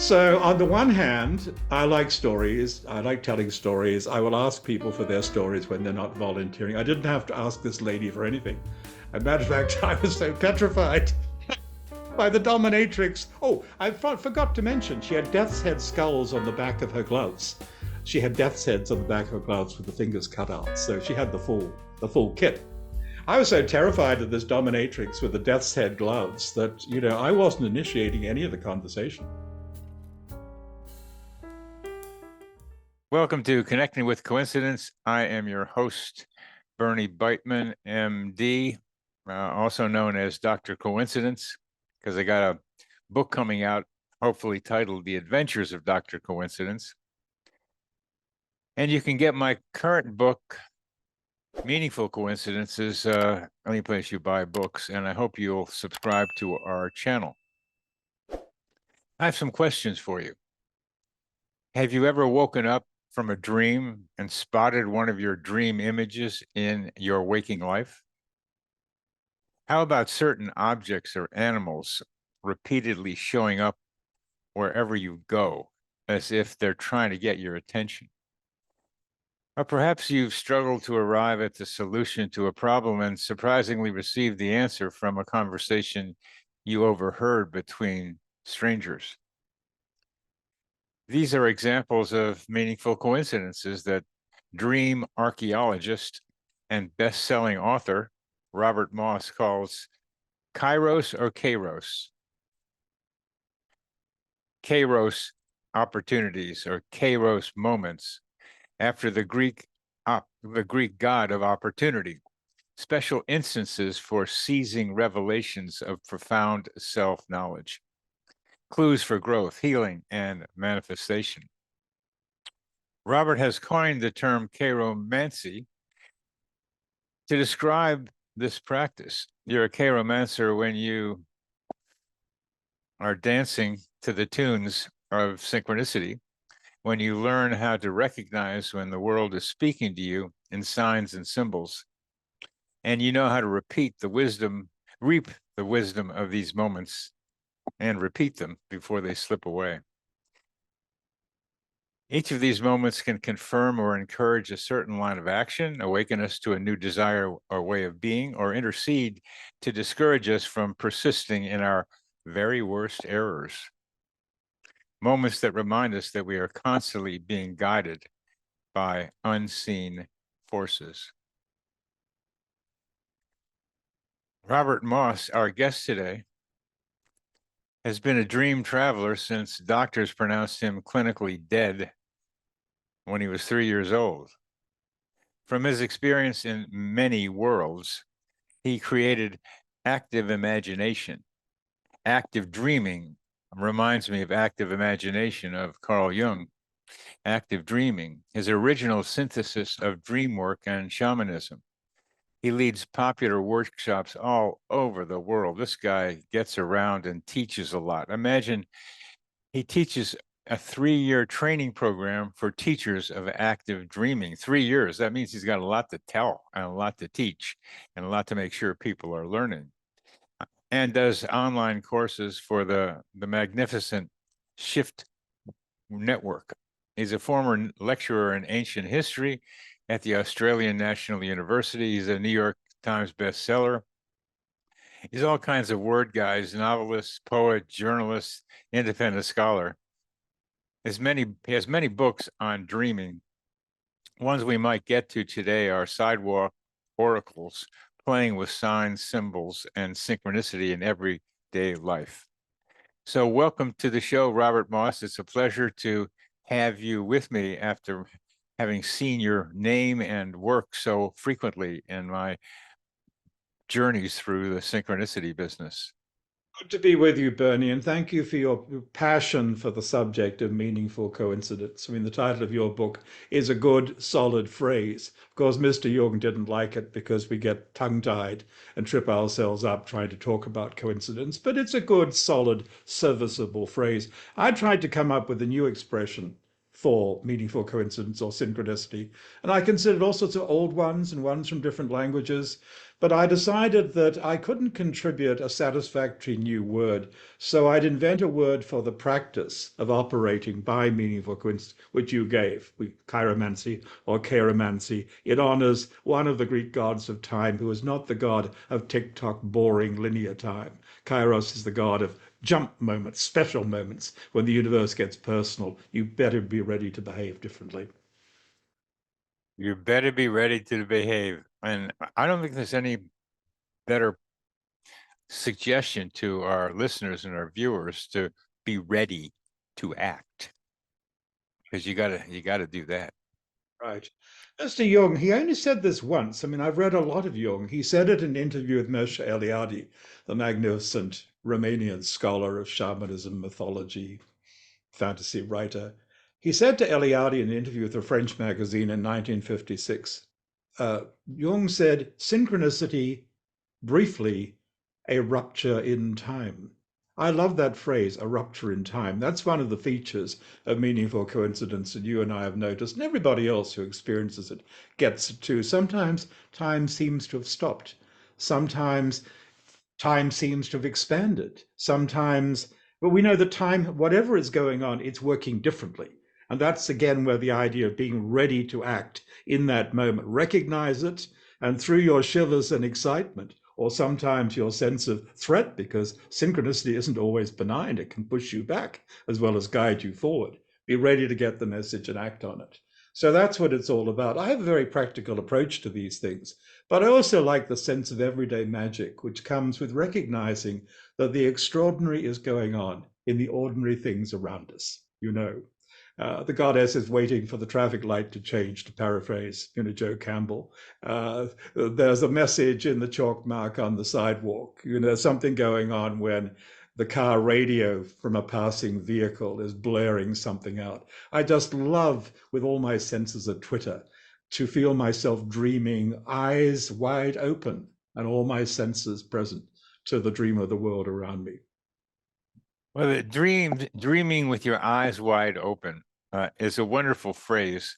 So, on the one hand, I like stories. I like telling stories. I will ask people for their stories when they're not volunteering. I didn't have to ask this lady for anything. As a matter of fact, I was so petrified by the dominatrix. Oh, I forgot to mention, she had death's head skulls on the back of her gloves. She had death's heads on the back of her gloves with the fingers cut out. So she had the full kit. I was so terrified of this dominatrix with the death's head gloves that, I wasn't initiating any of the conversation. Welcome to Connecting with Coincidence. I am your host, Bernie Beitman, MD, also known as Dr. Coincidence, because I got a book coming out, hopefully titled The Adventures of Dr. Coincidence. And you can get my current book, Meaningful Coincidences, any place you buy books, and I hope you'll subscribe to our channel. I have some questions for you. Have you ever woken up from a dream and spotted one of your dream images in your waking life? How about certain objects or animals repeatedly showing up wherever you go, as if they're trying to get your attention? Or perhaps you've struggled to arrive at the solution to a problem and surprisingly received the answer from a conversation you overheard between strangers. These are examples of meaningful coincidences that dream archaeologist and best-selling author Robert Moss calls kairos or kairos. Kairos opportunities or kairos moments, after the Greek god of opportunity, special instances for seizing revelations of profound self-knowledge, clues for growth, healing, and manifestation. Robert has coined the term kairomancy to describe this practice. You're a kairomancer when you are dancing to the tunes of synchronicity, when you learn how to recognize when the world is speaking to you in signs and symbols, and you know how to reap the wisdom of these moments and repeat them before they slip away. Each of these moments can confirm or encourage a certain line of action, awaken us to a new desire or way of being, or intercede to discourage us from persisting in our very worst errors. Moments that remind us that we are constantly being guided by unseen forces. Robert Moss, our guest today, has been a dream traveler since doctors pronounced him clinically dead when he was 3 years old. From his experience in many worlds, he created active imagination. Active dreaming reminds me of active imagination of Carl Jung. Active dreaming, his original synthesis of dream work and shamanism. He leads popular workshops all over the world. This guy gets around and teaches a lot. Imagine he teaches a 3-year training program for teachers of active dreaming. 3 years. That means he's got a lot to tell and a lot to teach and a lot to make sure people are learning. And does online courses for the magnificent Shift Network. He's a former lecturer in ancient history at the Australian National University. He's a New York Times bestseller. He's all kinds of word guys, novelist, poet, journalist, independent scholar. He has many books on dreaming. Ones we might get to today are Sidewalk Oracles, playing with signs, symbols, and synchronicity in everyday life. So welcome to the show, Robert Moss. It's a pleasure to have you with me after having seen your name and work so frequently in my journeys through the synchronicity business. Good to be with you, Bernie, and thank you for your passion for the subject of meaningful coincidence. I mean, the title of your book is a good, solid phrase. Of course, Mr. Jung didn't like it because we get tongue-tied and trip ourselves up trying to talk about coincidence, but it's a good, solid, serviceable phrase. I tried to come up with a new expression for meaningful coincidence or synchronicity, and I considered all sorts of old ones and ones from different languages. But I decided that I couldn't contribute a satisfactory new word, so I'd invent a word for the practice of operating by meaningful coincidence, which you gave, chiromancy or chiromancy. It honors one of the Greek gods of time who is not the god of tick-tock, boring, linear time. Kairos is the god of jump moments, special moments. When the universe gets personal, you better be ready to behave differently. You better be ready to behave. And I don't think there's any better suggestion to our listeners and our viewers to be ready to act, because you gotta do that. Right. As to Jung, he only said this once. I mean, I've read a lot of Jung. He said it in an interview with Moshe Eliade, the magnificent Romanian scholar of shamanism, mythology, fantasy writer. He said to Eliade in an interview with a French magazine in 1956, Jung said, synchronicity, briefly, a rupture in time. I love that phrase, a rupture in time. That's one of the features of meaningful coincidence that you and I have noticed, and everybody else who experiences it gets it too. Sometimes time seems to have stopped. Sometimes time seems to have expanded. Sometimes, but we know that time, whatever is going on, it's working differently. And that's again where the idea of being ready to act in that moment, recognize it, and through your shivers and excitement, or sometimes your sense of threat, because synchronicity isn't always benign, it can push you back as well as guide you forward. Be ready to get the message and act on it. So that's what it's all about. I have a very practical approach to these things, but I also like the sense of everyday magic, which comes with recognizing that the extraordinary is going on in the ordinary things around us. The goddess is waiting for the traffic light to change, to paraphrase, Joe Campbell. There's a message in the chalk mark on the sidewalk. There's something going on when the car radio from a passing vehicle is blaring something out. I just love, with all my senses at Twitter, to feel myself dreaming, eyes wide open, and all my senses present to the dream of the world around me. Well, dreaming with your eyes wide open is a wonderful phrase.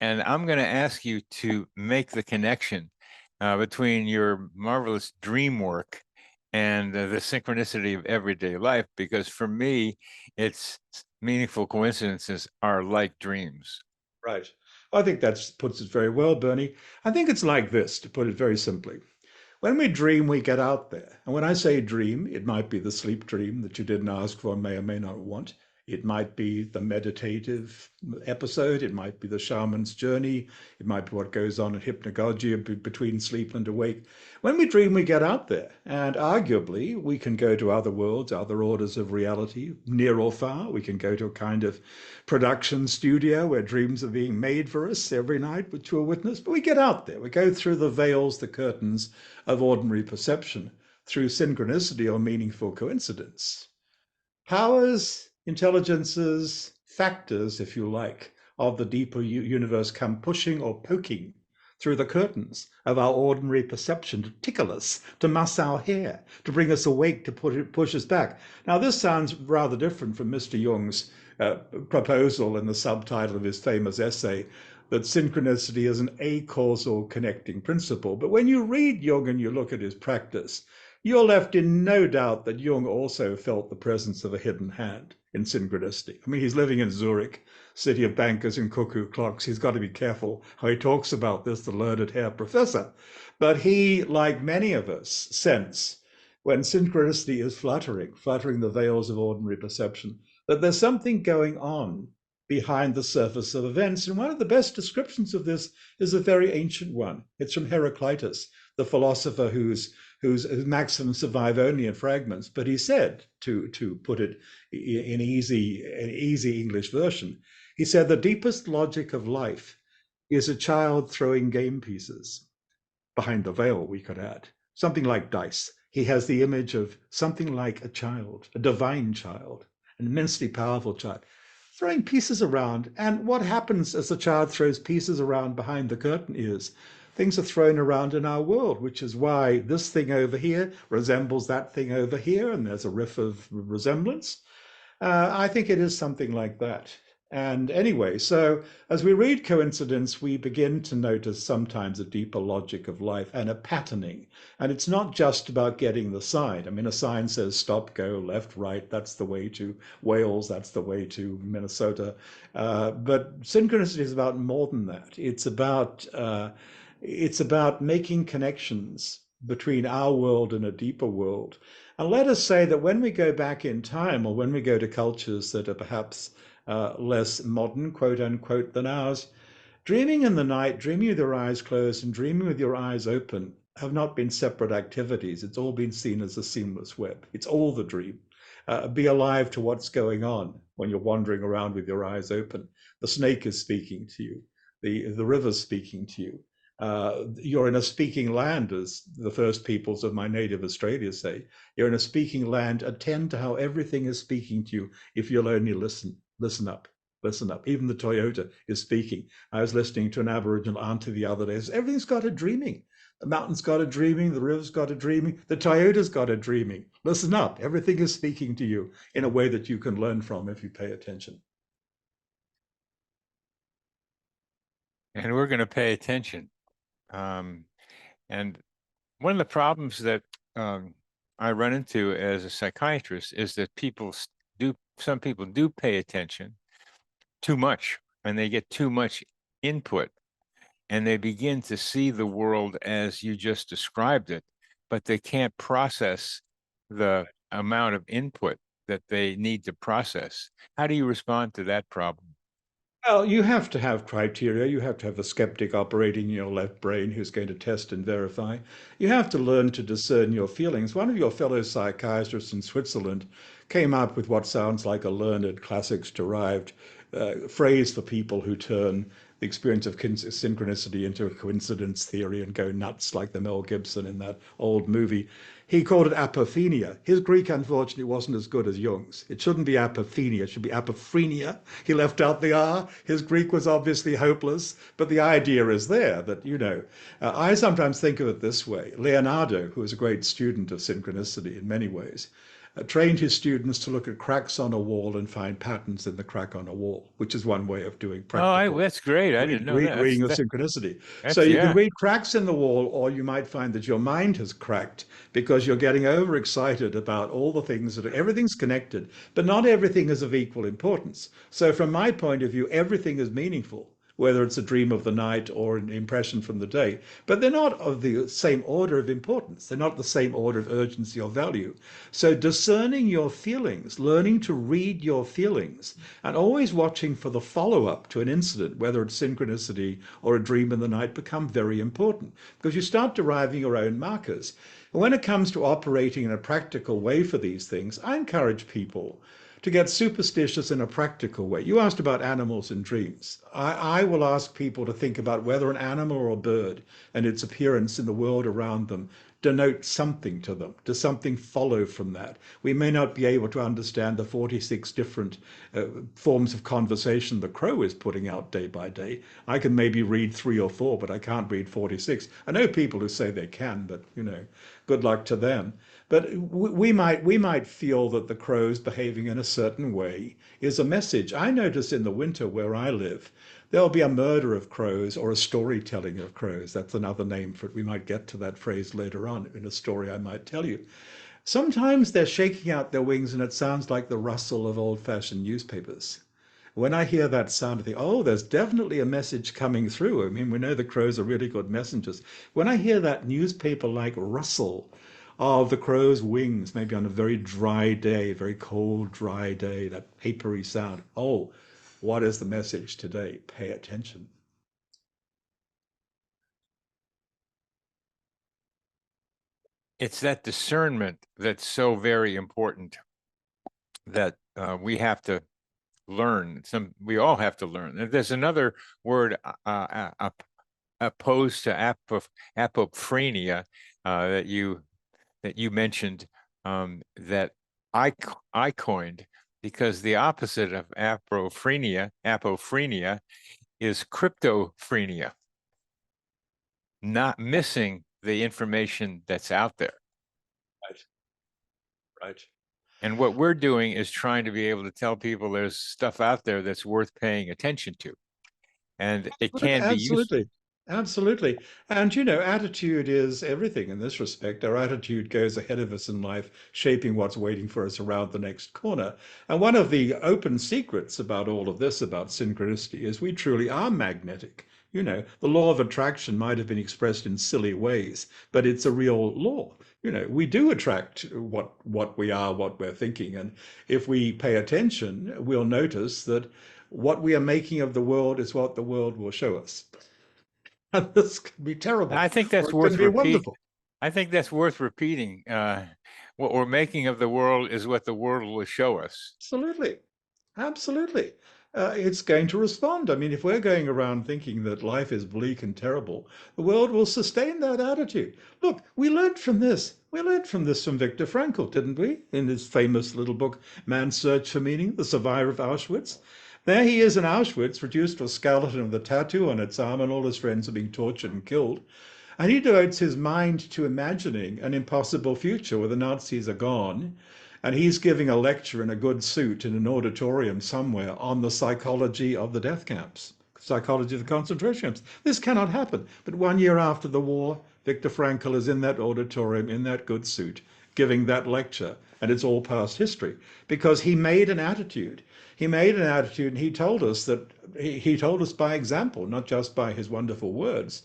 And I'm going to ask you to make the connection between your marvelous dream work and the synchronicity of everyday life, because for me, it's meaningful coincidences are like dreams. Right. I think that puts it very well, Bernie. I think it's like this, to put it very simply. When we dream, we get out there. And when I say dream, it might be the sleep dream that you didn't ask for and may or may not want. It might be the meditative episode. It might be the shaman's journey. It might be what goes on in hypnagogia between sleep and awake. When we dream, we get out there. And arguably, we can go to other worlds, other orders of reality, near or far. We can go to a kind of production studio where dreams are being made for us every night, which we'll witness. But we get out there. We go through the veils, the curtains of ordinary perception through synchronicity or meaningful coincidence. Powers, intelligences, factors, if you like, of the deeper universe come pushing or poking through the curtains of our ordinary perception to tickle us, to muss our hair, to bring us awake, to push us back. Now, this sounds rather different from Mr. Jung's proposal in the subtitle of his famous essay that synchronicity is an acausal connecting principle. But when you read Jung and you look at his practice, you're left in no doubt that Jung also felt the presence of a hidden hand in synchronicity. I mean, he's living in Zurich, city of bankers and cuckoo clocks. He's got to be careful how he talks about this, the learned Herr Professor. But he, like many of us, sense when synchronicity is fluttering the veils of ordinary perception, that there's something going on behind the surface of events. And one of the best descriptions of this is a very ancient one. It's from Heraclitus, the philosopher whose maxims survive only in fragments. But he said, to put it in easy English version, he said, the deepest logic of life is a child throwing game pieces. Behind the veil, we could add, something like dice. He has the image of something like a child, a divine child, an immensely powerful child, throwing pieces around. And what happens as the child throws pieces around behind the curtain is things are thrown around in our world, which is why this thing over here resembles that thing over here, and there's a riff of resemblance. I think it is something like that. And anyway, so as we read coincidence, we begin to notice sometimes a deeper logic of life and a patterning. And it's not just about getting the sign. I mean, a sign says stop, go, left, right. That's the way to Wales. That's the way to Minnesota. But synchronicity is about more than that. It's about making connections between our world and a deeper world. And let us say that when we go back in time, or when we go to cultures that are perhaps less modern, quote unquote, than ours, dreaming in the night, dreaming with your eyes closed, and dreaming with your eyes open have not been separate activities. It's all been seen as a seamless web. It's all the dream. Be alive to what's going on when you're wandering around with your eyes open. The snake is speaking to you. The river's speaking to you. You're in a speaking land, as the first peoples of my native Australia say. You're in a speaking land. Attend to how everything is speaking to you if you'll only listen. Listen up. Listen up. Even the Toyota is speaking. I was listening to an Aboriginal auntie the other day. Everything's got a dreaming. The mountain's got a dreaming. The river's got a dreaming. The Toyota's got a dreaming. Listen up. Everything is speaking to you in a way that you can learn from if you pay attention. And we're going to pay attention. And one of the problems that I run into as a psychiatrist is that some people do pay attention too much, and they get too much input, and they begin to see the world as you just described it, but they can't process the amount of input that they need to process. How do you respond to that problem? Well, you have to have criteria. You have to have a skeptic operating in your left brain who's going to test and verify. You have to learn to discern your feelings. One of your fellow psychiatrists in Switzerland came up with what sounds like a learned, classics derived phrase for people who turn the experience of synchronicity into a coincidence theory and go nuts like the Mel Gibson in that old movie. He called it apophenia. His Greek, unfortunately, wasn't as good as Jung's. It shouldn't be apophenia, it should be apophrenia. He left out the R. His Greek was obviously hopeless, but the idea is there that, I sometimes think of it this way. Leonardo, who was a great student of synchronicity in many ways, trained his students to look at cracks on a wall and find patterns in the crack on a wall, which is one way of doing practical That's great. I didn't know that. reading of synchronicity. So That's you can yeah. read cracks in the wall, or you might find that your mind has cracked because you're getting overexcited about all the things everything's connected, but not everything is of equal importance. So from my point of view, everything is meaningful, whether it's a dream of the night or an impression from the day, but they're not of the same order of importance. They're not the same order of urgency or value. So discerning your feelings, learning to read your feelings, and always watching for the follow-up to an incident, whether it's synchronicity or a dream in the night, become very important because you start deriving your own markers. And when it comes to operating in a practical way for these things, I encourage people to get superstitious in a practical way. You asked about animals and dreams. I will ask people to think about whether an animal or a bird and its appearance in the world around them denote something to them. Does something follow from that? We may not be able to understand the 46 different forms of conversation the crow is putting out day by day. I can maybe read 3 or 4, but I can't read 46. I know people who say they can, but good luck to them. But we might feel that the crow's behaving in a certain way is a message. I notice in the winter where I live, there'll be a murder of crows or a storytelling of crows. That's another name for it. We might get to that phrase later on in a story I might tell you. Sometimes they're shaking out their wings and it sounds like the rustle of old-fashioned newspapers. When I hear that sound, I think, oh, there's definitely a message coming through. I mean, we know the crows are really good messengers. When I hear that newspaper-like rustle of the crow's wings, maybe on a very dry day, very cold, dry day, that papery sound, oh, what is the message today? Pay attention. It's that discernment that's so very important that we have to learn. We all have to learn. There's another word opposed to apophrenia that you mentioned that I coined, because the opposite of apophrenia is cryptophrenia, not missing the information that's out there. Right, right. And what we're doing is trying to be able to tell people there's stuff out there that's worth paying attention to. And it can be used. Absolutely. Absolutely. And attitude is everything in this respect. Our attitude goes ahead of us in life, shaping what's waiting for us around the next corner. And one of the open secrets about all of this, about synchronicity, is we truly are magnetic. The law of attraction might have been expressed in silly ways, but it's a real law. We do attract what we are, what we're thinking. And if we pay attention, we'll notice that what we are making of the world is what the world will show us. And this can be I terrible, think or that's it can worth be repeat. wonderful. I think that's worth repeating. What we're making of the world is what the world will show us. Absolutely. Absolutely. It's going to respond. I mean, if we're going around thinking that life is bleak and terrible, the world will sustain that attitude. Look, we learned from this. We learned from this from Viktor Frankl, didn't we? In his famous little book, Man's Search for Meaning, The Survivor of Auschwitz. There he is in Auschwitz, reduced to a skeleton with a tattoo on its arm, and all his friends are being tortured and killed. And he devotes his mind to imagining an impossible future where the Nazis are gone. And he's giving a lecture in a good suit in an auditorium somewhere on the psychology of the death camps, psychology of the concentration camps. This cannot happen. But 1 year after the war, Viktor Frankl is in that auditorium in that good suit giving that lecture. And it's all past history because he made an attitude. He made an attitude, and he told us that he told us by example, not just by his wonderful words,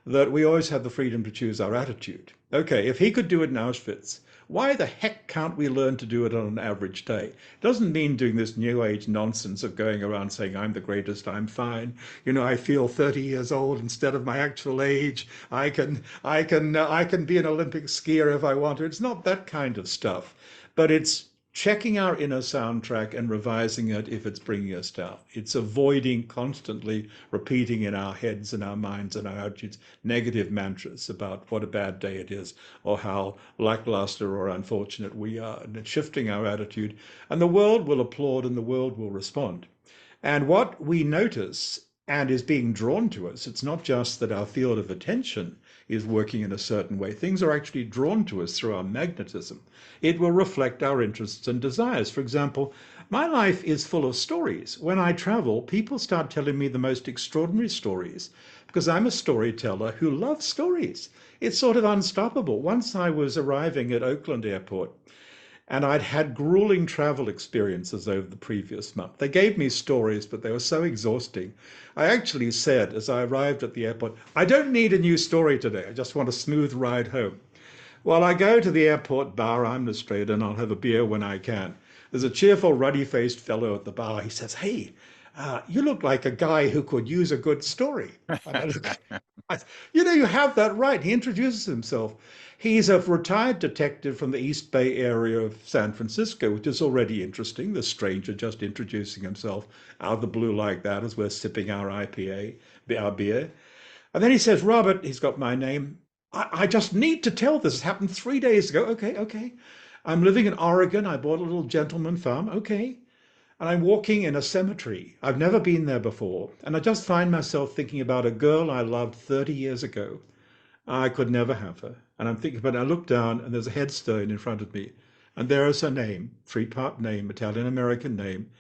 that we always have the freedom to choose our attitude. Okay, if he could do it in Auschwitz, why the heck can't we learn to do it on an average day? It doesn't mean doing this new age nonsense of going around saying, I'm the greatest, I'm fine. I feel 30 years old instead of my actual age. I can be an Olympic skier if I want to. It's not that kind of stuff, but it's checking our inner soundtrack and revising it if it's bringing us down. It's avoiding constantly repeating in our heads and our minds and our attitudes negative mantras about what a bad day it is or how lackluster or unfortunate we are, and shifting our attitude. And the world will applaud and the world will respond. And what we notice and is being drawn to us, it's not just that our field of attention is working in a certain way. Things are actually drawn to us through our magnetism. It will reflect our interests and desires. For example, my life is full of stories. When I travel, people start telling me the most extraordinary stories because I'm a storyteller who loves stories. It's sort of unstoppable. Once I was arriving at Oakland Airport, and I'd had grueling travel experiences over the previous month. They gave me stories, but they were so exhausting. I actually said, as I arrived at the airport, I don't need a new story today. I just want a smooth ride home. Well, I go to the airport bar. I'm the Australian, and I'll have a beer when I can. There's a cheerful, ruddy-faced fellow at the bar. He says, hey, you look like a guy who could use a good story. And I look, you have that right. He introduces himself. He's a retired detective from the East Bay area of San Francisco, which is already interesting. The stranger just introducing himself out of the blue like that as we're sipping our IPA, our beer. And then he says, Robert, he's got my name. I just need to tell this. It happened 3 days ago. Okay, okay. I'm living in Oregon. I bought a little gentleman farm. Okay. And I'm walking in a cemetery. I've never been there before. And I just find myself thinking about a girl I loved 30 years ago. I could never have her. And I'm thinking, but I look down and there's a headstone in front of me. And there is her name, three-part name, Italian American name.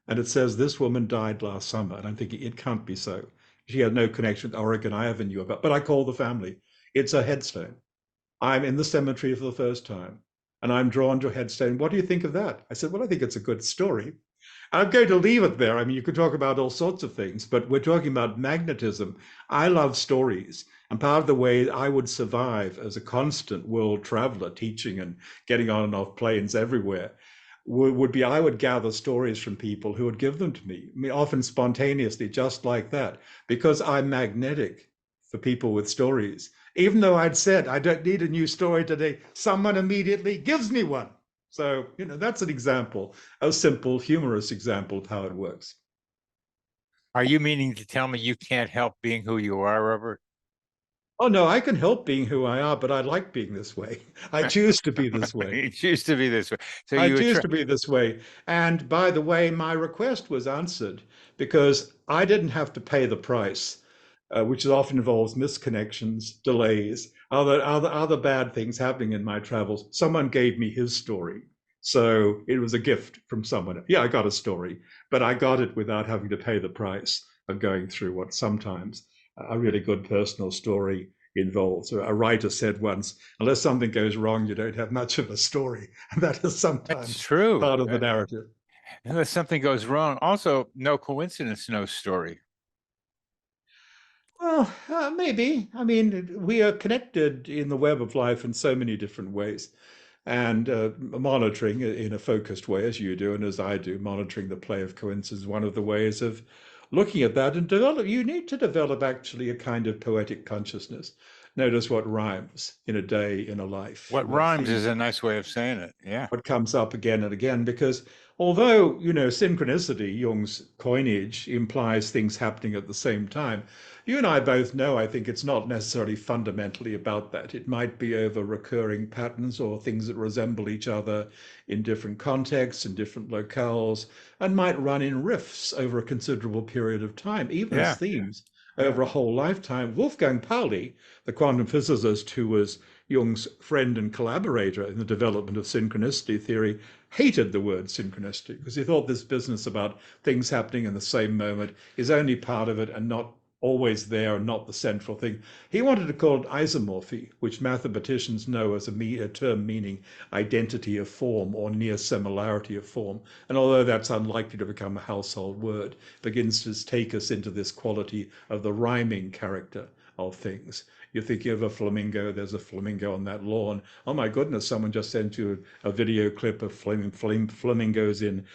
And it says, this woman died last summer. And I'm thinking, it can't be so. She had no connection with Oregon I ever knew about. But I called the family. It's a headstone. I'm in the cemetery for the first time. And I'm drawn to a headstone. What do you think of that? I said, well, I think it's a good story. I'm going to leave it there. I mean, you could talk about all sorts of things, but we're talking about magnetism. I love stories. And part of the way I would survive as a constant world traveler, teaching and getting on and off planes everywhere, would be I would gather stories from people who would give them to me. I mean, often spontaneously, just like that, because I'm magnetic for people with stories. Even though I'd said, I don't need a new story today, someone immediately gives me one. So, that's an example, a simple, humorous example of how it works. Are you meaning to tell me you can't help being who you are, Robert? Oh, no, I can help being who I are, but I like being this way. I choose to be this way. You choose to be this way. So I you choose attract. to be this way. And by the way, my request was answered because I didn't have to pay the price, which often involves misconnections, delays, other bad things happening in my travels. Someone gave me his story. So it was a gift from someone. Yeah, I got a story, but I got it without having to pay the price of going through what sometimes a really good personal story involves. So a writer said once, unless something goes wrong, you don't have much of a story. And that is That's sometimes true. part of the narrative. Unless something goes wrong. Also, no coincidence, no story. Well, maybe. I mean, we are connected in the web of life in so many different ways. And monitoring in a focused way, as you do and as I do, monitoring the play of coincidence, one of the ways of looking at that and develop. You need to develop actually a kind of poetic consciousness. Notice what rhymes in a day, in a life, What what rhymes themes, is a nice way of saying it. Yeah. what comes up again and again. Because although, synchronicity, Jung's coinage, implies things happening at the same time, you and I both know, I think it's not necessarily fundamentally about that. It might be over recurring patterns or things that resemble each other in different contexts, in different locales, and might run in rifts over a considerable period of time, even as Yeah. themes Yeah. over a whole lifetime. Wolfgang Pauli, the quantum physicist who was Jung's friend and collaborator in the development of synchronicity theory, hated the word synchronicity because he thought this business about things happening in the same moment is only part of it and not always there and not the central thing. He wanted to call it isomorphy, which mathematicians know as a term meaning identity of form or near similarity of form. And although that's unlikely to become a household word, begins to take us into this quality of the rhyming character of things. You're thinking of a flamingo, there's a flamingo on that lawn. Oh my goodness, someone just sent you a video clip of flamingos in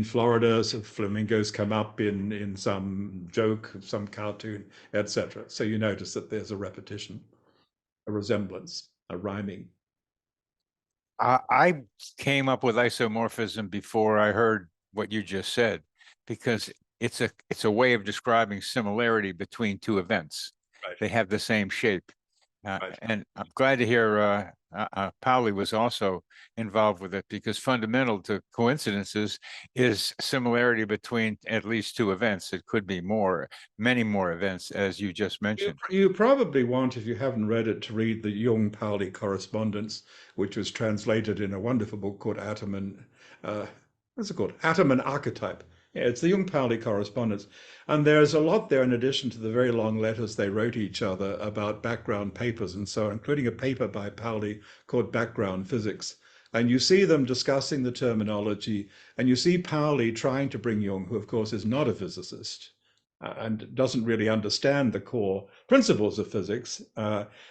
Florida. So flamingos come up in some joke, some cartoon, etc. So you notice that there's a repetition, a resemblance, a rhyming. I came up with isomorphism before I heard what you just said, because it's a way of describing similarity between two events. Right, They have the same shape. right. And I'm glad to hear Pauli was also involved with it, because fundamental to coincidences is similarity between at least two events. It could be more, many more events, as you just mentioned. You probably want, if you haven't read it, to read the Jung-Pauli correspondence, which was translated in a wonderful book called Atom and what's it called? Atom and Archetype. Yeah, it's the Jung-Pauli correspondence, and there's a lot there in addition to the very long letters they wrote each other about background papers and so on, including a paper by Pauli called Background Physics. And you see them discussing the terminology, and you see Pauli trying to bring Jung, who of course is not a physicist, and doesn't really understand the core principles of physics,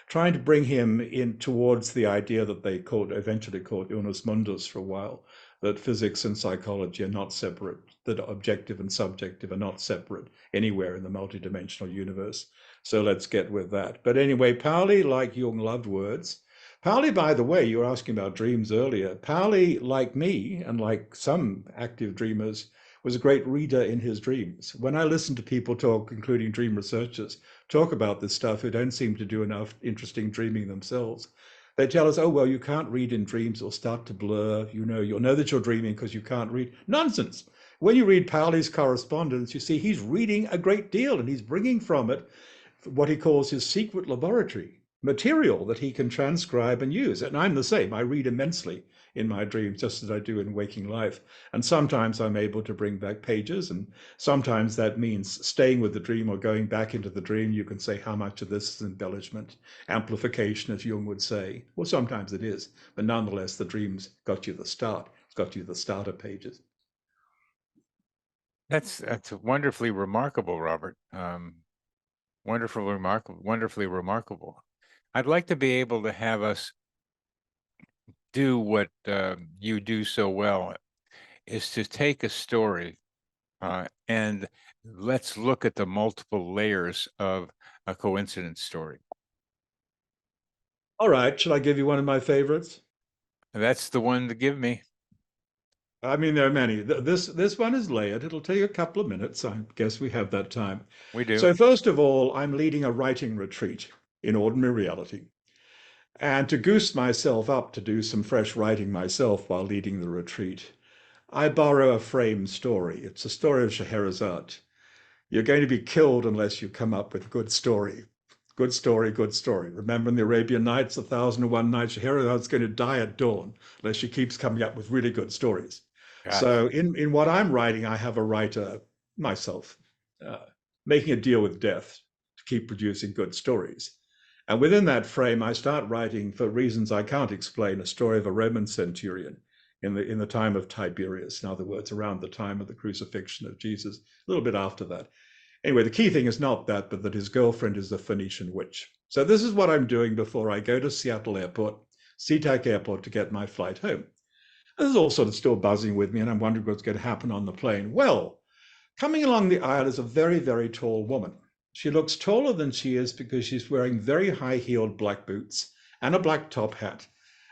trying to bring him in towards the idea that they eventually called unus mundus for a while, that physics and psychology are not separate, that objective and subjective are not separate anywhere in the multidimensional universe. So let's get with that. But anyway, Pauli, like Jung, loved words. Pauli, by the way, you were asking about dreams earlier. Pauli, like me, and like some active dreamers, was a great reader in his dreams. When I listen to people talk, including dream researchers, talk about this stuff who don't seem to do enough interesting dreaming themselves, they tell us, oh, well, you can't read in dreams, it'll start to blur. You'll know that you're dreaming because you can't read. Nonsense. When you read Pauli's correspondence, you see he's reading a great deal and he's bringing from it what he calls his secret laboratory material that he can transcribe and use. And I'm the same. I read immensely in my dreams, just as I do in waking life. And sometimes I'm able to bring back pages, and sometimes that means staying with the dream or going back into the dream. You can say how much of this is embellishment, amplification, as Jung would say. Well, sometimes it is, but nonetheless, the dreams got you the start. It's got you the starter pages. That's wonderfully remarkable, Robert. Wonderfully remarkable. I'd like to be able to have us do what you do so well, is to take a story and let's look at the multiple layers of a coincidence story. All right, shall I give you one of my favorites? That's the one to give me. I mean, there are many. This one is layered. It'll take a couple of minutes. I guess we have that time. We do. So first of all, I'm leading a writing retreat in ordinary reality. And to goose myself up to do some fresh writing myself while leading the retreat, I borrow a frame story. It's a story of Scheherazade. You're going to be killed unless you come up with a good story. Good story, good story. Remember in the Arabian Nights, 1001 Nights, your heroine's going to die at dawn unless she keeps coming up with really good stories. Gotcha. So in what I'm writing, I have a writer, myself, uh, making a deal with death to keep producing good stories. And within that frame, I start writing, for reasons I can't explain, a story of a Roman centurion in the time of Tiberius. In other words, around the time of the crucifixion of Jesus, a little bit after that. Anyway, the key thing is not that, but that his girlfriend is a Phoenician witch. So this is what I'm doing before I go to Seattle Airport, SeaTac Airport, to get my flight home. This is all sort of still buzzing with me, and I'm wondering what's going to happen on the plane. Well, coming along the aisle is a very, very tall woman. She looks taller than she is because she's wearing very high-heeled black boots and a black top hat,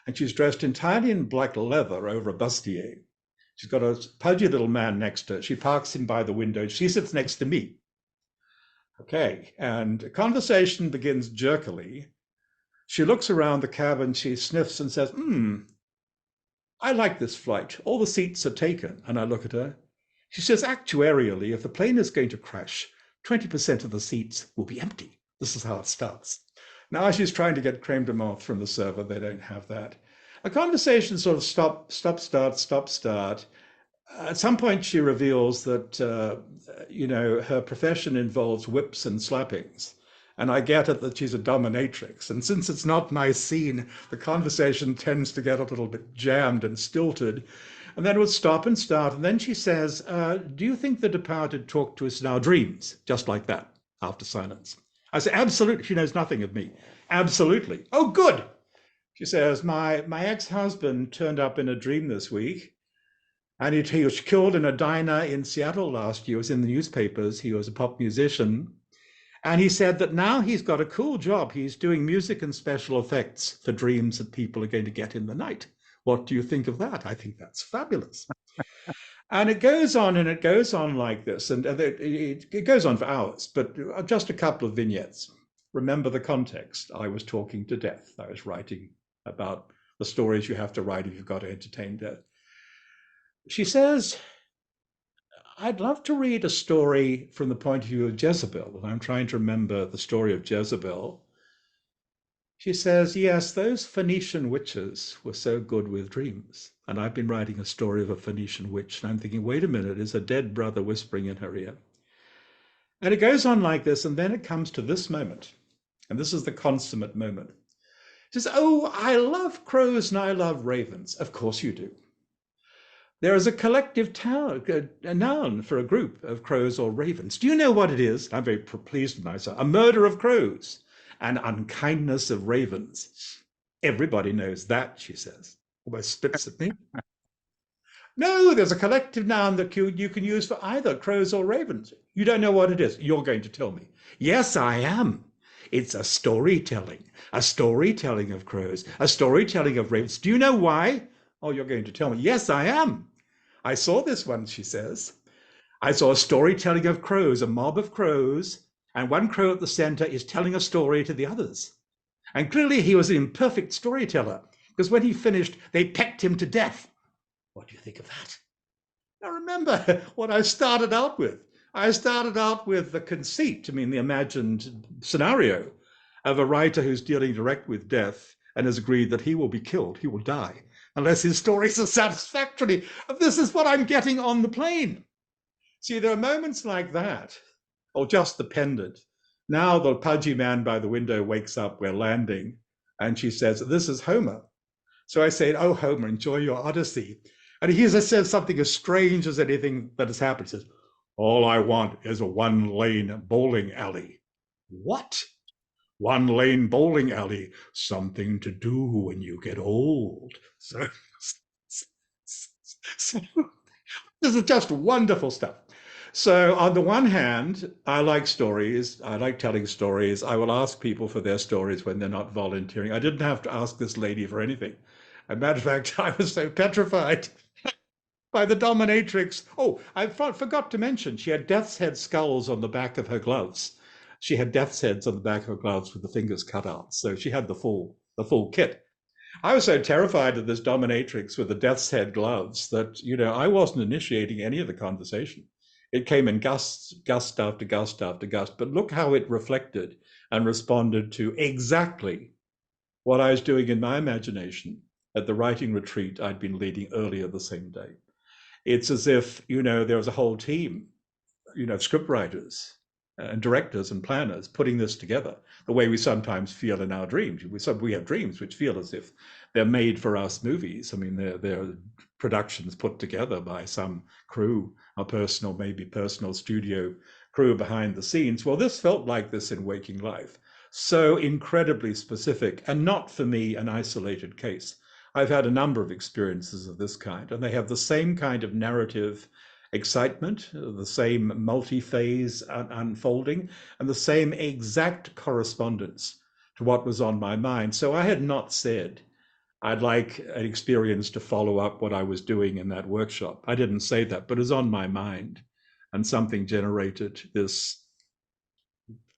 and she's dressed entirely in black leather over a bustier. She's got a pudgy little man next to her. She parks him by the window. She sits next to me. Okay, and conversation begins jerkily. She looks around the cabin, she sniffs and says, I like this flight. All the seats are taken. And I look at her. She says, actuarially, if the plane is going to crash, 20% of the seats will be empty. This is how it starts. Now she's trying to get creme de menthe from the server. They don't have that. A conversation sort of stop, start. At some point, she reveals that, her profession involves whips and slappings. And I get it that she's a dominatrix. And since it's not my scene, the conversation tends to get a little bit jammed and stilted. And then it would stop and start. And then she says, do you think the departed talk to us in our dreams? Just like that, after silence. I say, absolutely. She knows nothing of me. Absolutely. Oh, good. She says, my ex-husband turned up in a dream this week. And he was killed in a diner in Seattle last year. It was in the newspapers. He was a pop musician. And he said that now he's got a cool job. He's doing music and special effects for dreams that people are going to get in the night. What do you think of that? I think that's fabulous. And it goes on and it goes on like this. And it goes on for hours, but just a couple of vignettes. Remember the context. I was talking to death. I was writing about the stories you have to write if you've got to entertain death. She says, I'd love to read a story from the point of view of Jezebel. And I'm trying to remember the story of Jezebel. She says, yes, those Phoenician witches were so good with dreams. And I've been writing a story of a Phoenician witch. And I'm thinking, wait a minute, is a dead brother whispering in her ear? And it goes on like this. And then it comes to this moment. And this is the consummate moment. She says, oh, I love crows and I love ravens. Of course you do. There is a collective noun for a group of crows or ravens. Do you know what it is? I'm very pleased with myself. A murder of crows, an unkindness of ravens. Everybody knows that, she says. Almost spits at me. No, there's a collective noun that you can use for either crows or ravens. You don't know what it is. You're going to tell me. Yes, I am. It's a storytelling of crows, a storytelling of ravens. Do you know why? Oh, you're going to tell me. Yes, I am. I saw this one, she says. I saw a storytelling of crows, a mob of crows, and one crow at the center is telling a story to the others. And clearly he was an imperfect storyteller, because when he finished, they pecked him to death. What do you think of that? Now remember what I started out with. I started out with the conceit, the imagined scenario of a writer who's dealing direct with death and has agreed that he will be killed, he will die, unless his stories are satisfactory. This is what I'm getting on the plane. See, there are moments like that, or just the pendant. Now the pudgy man by the window wakes up, we're landing, and she says, this is Homer. So I say, oh, Homer, enjoy your Odyssey. And he says something as strange as anything that has happened. He says, all I want is a one-lane bowling alley. What? One-lane bowling alley, something to do when you get old. So this is just wonderful stuff. So on the one hand, I like stories. I like telling stories. I will ask people for their stories when they're not volunteering. I didn't have to ask this lady for anything. As a matter of fact, I was so petrified by the dominatrix. Oh, I forgot to mention, she had death's head skulls on the back of her gloves. She had death's heads on the back of her gloves with the fingers cut out. So she had the full kit. I was so terrified of this dominatrix with the death's head gloves that, I wasn't initiating any of the conversation. It came in gust after gust after gust. But look how it reflected and responded to exactly what I was doing in my imagination at the writing retreat I'd been leading earlier the same day. It's as if, there was a whole team, script writers and directors and planners putting this together the way we sometimes feel in our dreams. We have dreams which feel as if they're made for us movies. I mean, they're productions put together by some crew, a personal, maybe personal studio crew behind the scenes. Well, this felt like this in waking life. So incredibly specific, and not for me an isolated case. I've had a number of experiences of this kind, and they have the same kind of narrative excitement, the same multi-phase unfolding, and the same exact correspondence to what was on my mind. So I had not said, I'd like an experience to follow up what I was doing in that workshop. I didn't say that, but it was on my mind. And something generated this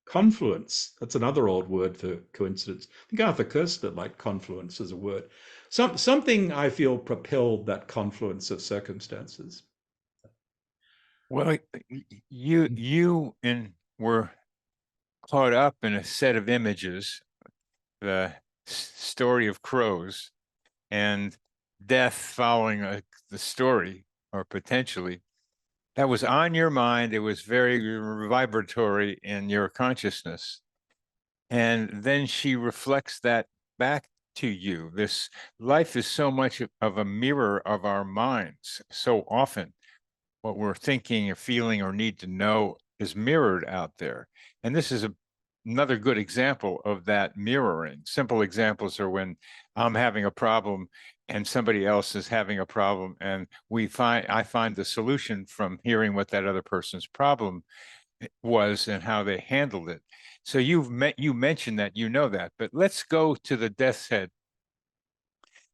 confluence. That's another old word for coincidence. I think Arthur Koestler liked confluence as a word. Something I feel propelled that confluence of circumstances. Well, you were caught up in a set of images, the story of crows and death following the story, or potentially. That was on your mind. It was very vibratory in your consciousness. And then she reflects that back to you. This life is so much of a mirror of our minds. So often what we're thinking or feeling or need to know is mirrored out there. And this is another good example of that mirroring. Simple examples are when I'm having a problem and somebody else is having a problem, and I find the solution from hearing what that other person's problem was and how they handled it. So you mentioned that, that, but let's go to the death's head,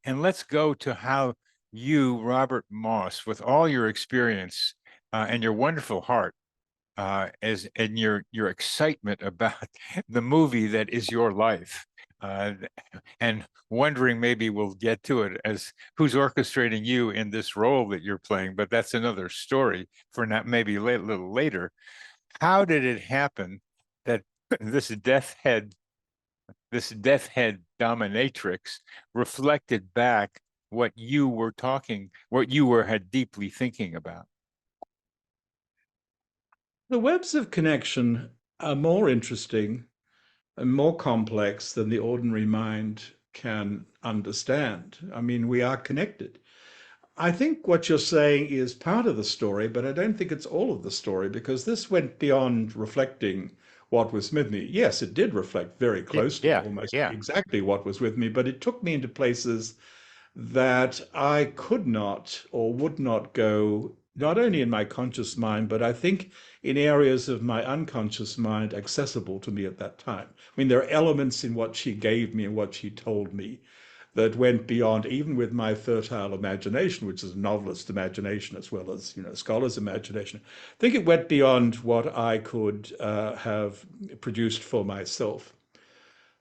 and let's go to how you, Robert Moss, with all your experience and your wonderful heart, and your excitement about the movie that is your life, and wondering, maybe we'll get to it, as who's orchestrating you in this role that you're playing, but that's another story for not maybe a little later. How did it happen that this death head dominatrix reflected back what you were had deeply thinking about? The webs of connection are more interesting and more complex than the ordinary mind can understand. I mean, we are connected. I think what you're saying is part of the story, but I don't think it's all of the story, because this went beyond reflecting what was with me. Yes, it did reflect very closely, Yeah, almost yeah. exactly what was with me, but it took me into places that I could not or would not go, not only in my conscious mind, but I think in areas of my unconscious mind accessible to me at that time. I mean, there are elements in what she gave me and what she told me that went beyond, even with my fertile imagination, which is a novelist's imagination as well as, scholar's imagination. I think it went beyond what I could have produced for myself.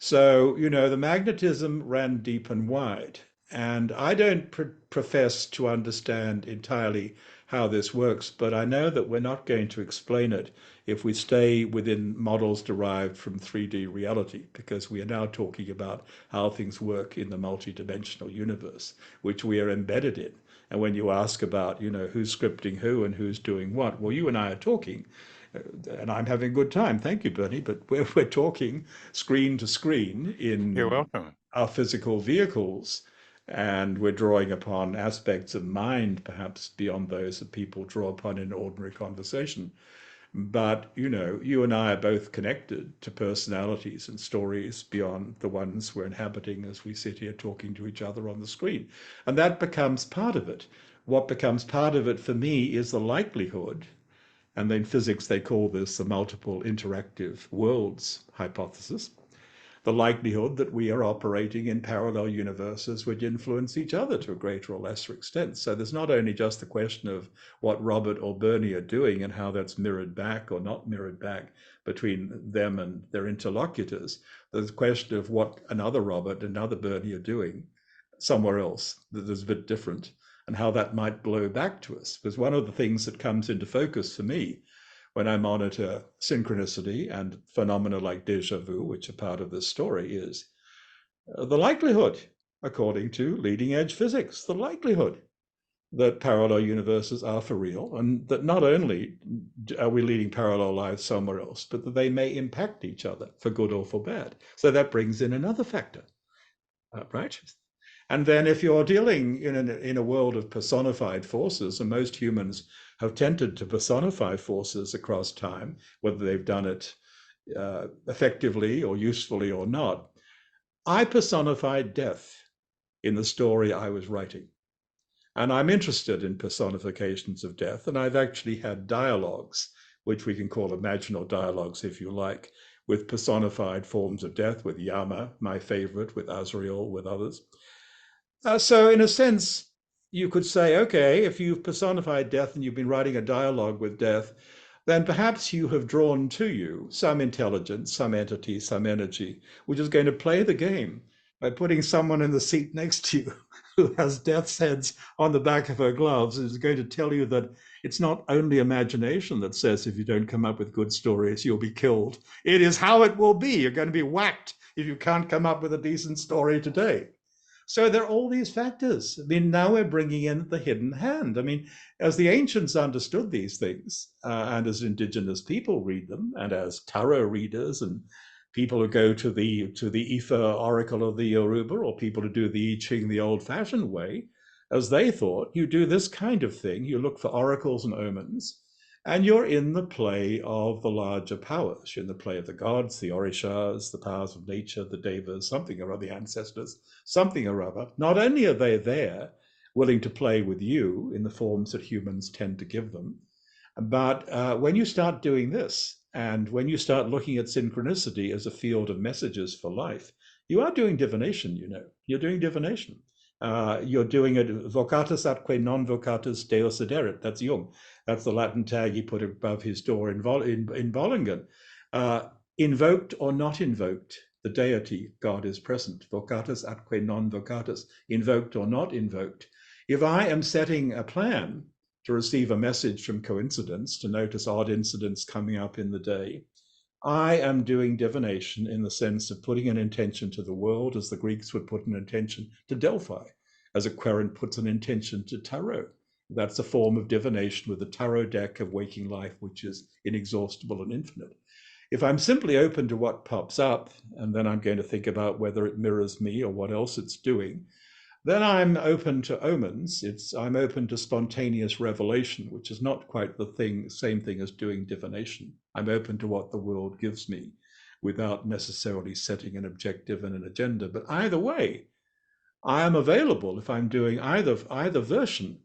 So, the magnetism ran deep and wide. And I don't profess to understand entirely how this works, but I know that we're not going to explain it if we stay within models derived from 3D reality, because we are now talking about how things work in the multidimensional universe, which we are embedded in. And when you ask about, who's scripting who and who's doing what, well, you and I are talking, and I'm having a good time. Thank you, Bernie. But we're talking screen to screen You're in welcome. our physical vehicles, and we're drawing upon aspects of mind, perhaps beyond those that people draw upon in ordinary conversation. But, you and I are both connected to personalities and stories beyond the ones we're inhabiting as we sit here talking to each other on the screen. And that becomes part of it. What becomes part of it for me is the likelihood, and in physics they call this the multiple interactive worlds hypothesis, the likelihood that we are operating in parallel universes which influence each other to a greater or lesser extent. So there's not only just the question of what Robert or Bernie are doing and how that's mirrored back or not mirrored back between them and their interlocutors. There's a question of what another Robert and another Bernie are doing somewhere else that is a bit different, and how that might blow back to us. Because one of the things that comes into focus for me when I monitor synchronicity and phenomena like déjà vu, which are part of this story, is the likelihood, according to leading edge physics, the likelihood that parallel universes are for real, and that not only are we leading parallel lives somewhere else, but that they may impact each other for good or for bad. So that brings in another factor, right? And then if you're dealing in a world of personified forces, and most humans have tended to personify forces across time, whether they've done it effectively or usefully or not, I personified death in the story I was writing. And I'm interested in personifications of death, and I've actually had dialogues, which we can call imaginal dialogues if you like, with personified forms of death, with Yama, my favorite, with Azrael, with others. So in a sense, you could say, okay, if you've personified death and you've been writing a dialogue with death, then perhaps you have drawn to you some intelligence, some entity, some energy, which is going to play the game by putting someone in the seat next to you who has death's heads on the back of her gloves, is going to tell you that it's not only imagination that says if you don't come up with good stories, you'll be killed. It is how it will be. You're going to be whacked if you can't come up with a decent story today. So there are all these factors. I mean, now we're bringing in the hidden hand. I mean, as the ancients understood these things, and as indigenous people read them, and as tarot readers and people who go to the Ifa oracle of the Yoruba, or people who do the I Ching the old-fashioned way, as they thought, you do this kind of thing. You look for oracles and omens, and you're in the play of the larger powers. You're in the play of the gods, the orishas, the powers of nature, the devas, something or other, the ancestors, something or other. Not only are they there, willing to play with you in the forms that humans tend to give them, but when you start doing this, and when you start looking at synchronicity as a field of messages for life, you are doing divination, you know. You're doing divination. You're doing it vocatus atque non vocatus deus aderit. That's Jung. That's the Latin tag he put above his door in Bollingen. Invoked or not invoked, the deity, God, is present. Vocatus atque non vocatus, invoked or not invoked. If I am setting a plan to receive a message from coincidence, to notice odd incidents coming up in the day, I am doing divination in the sense of putting an intention to the world, as the Greeks would put an intention to Delphi, as a querent puts an intention to tarot. That's a form of divination with the tarot deck of waking life, which is inexhaustible and infinite. If I'm simply open to what pops up, and then I'm going to think about whether it mirrors me or what else it's doing, then I'm open to omens. I'm open to spontaneous revelation, which is not quite the same thing as doing divination. I'm open to what the world gives me without necessarily setting an objective and an agenda. But either way, I am available if I'm doing either version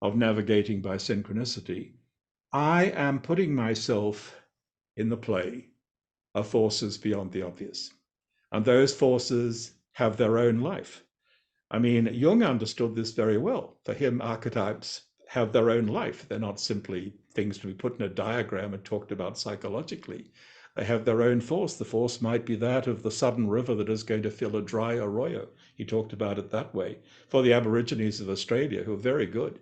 of navigating by synchronicity. I am putting myself in the play of forces beyond the obvious. And those forces have their own life. I mean, Jung understood this very well. For him, archetypes have their own life. They're not simply things to be put in a diagram and talked about psychologically. They have their own force. The force might be that of the sudden river that is going to fill a dry arroyo. He talked about it that way. For the Aborigines of Australia, who are very good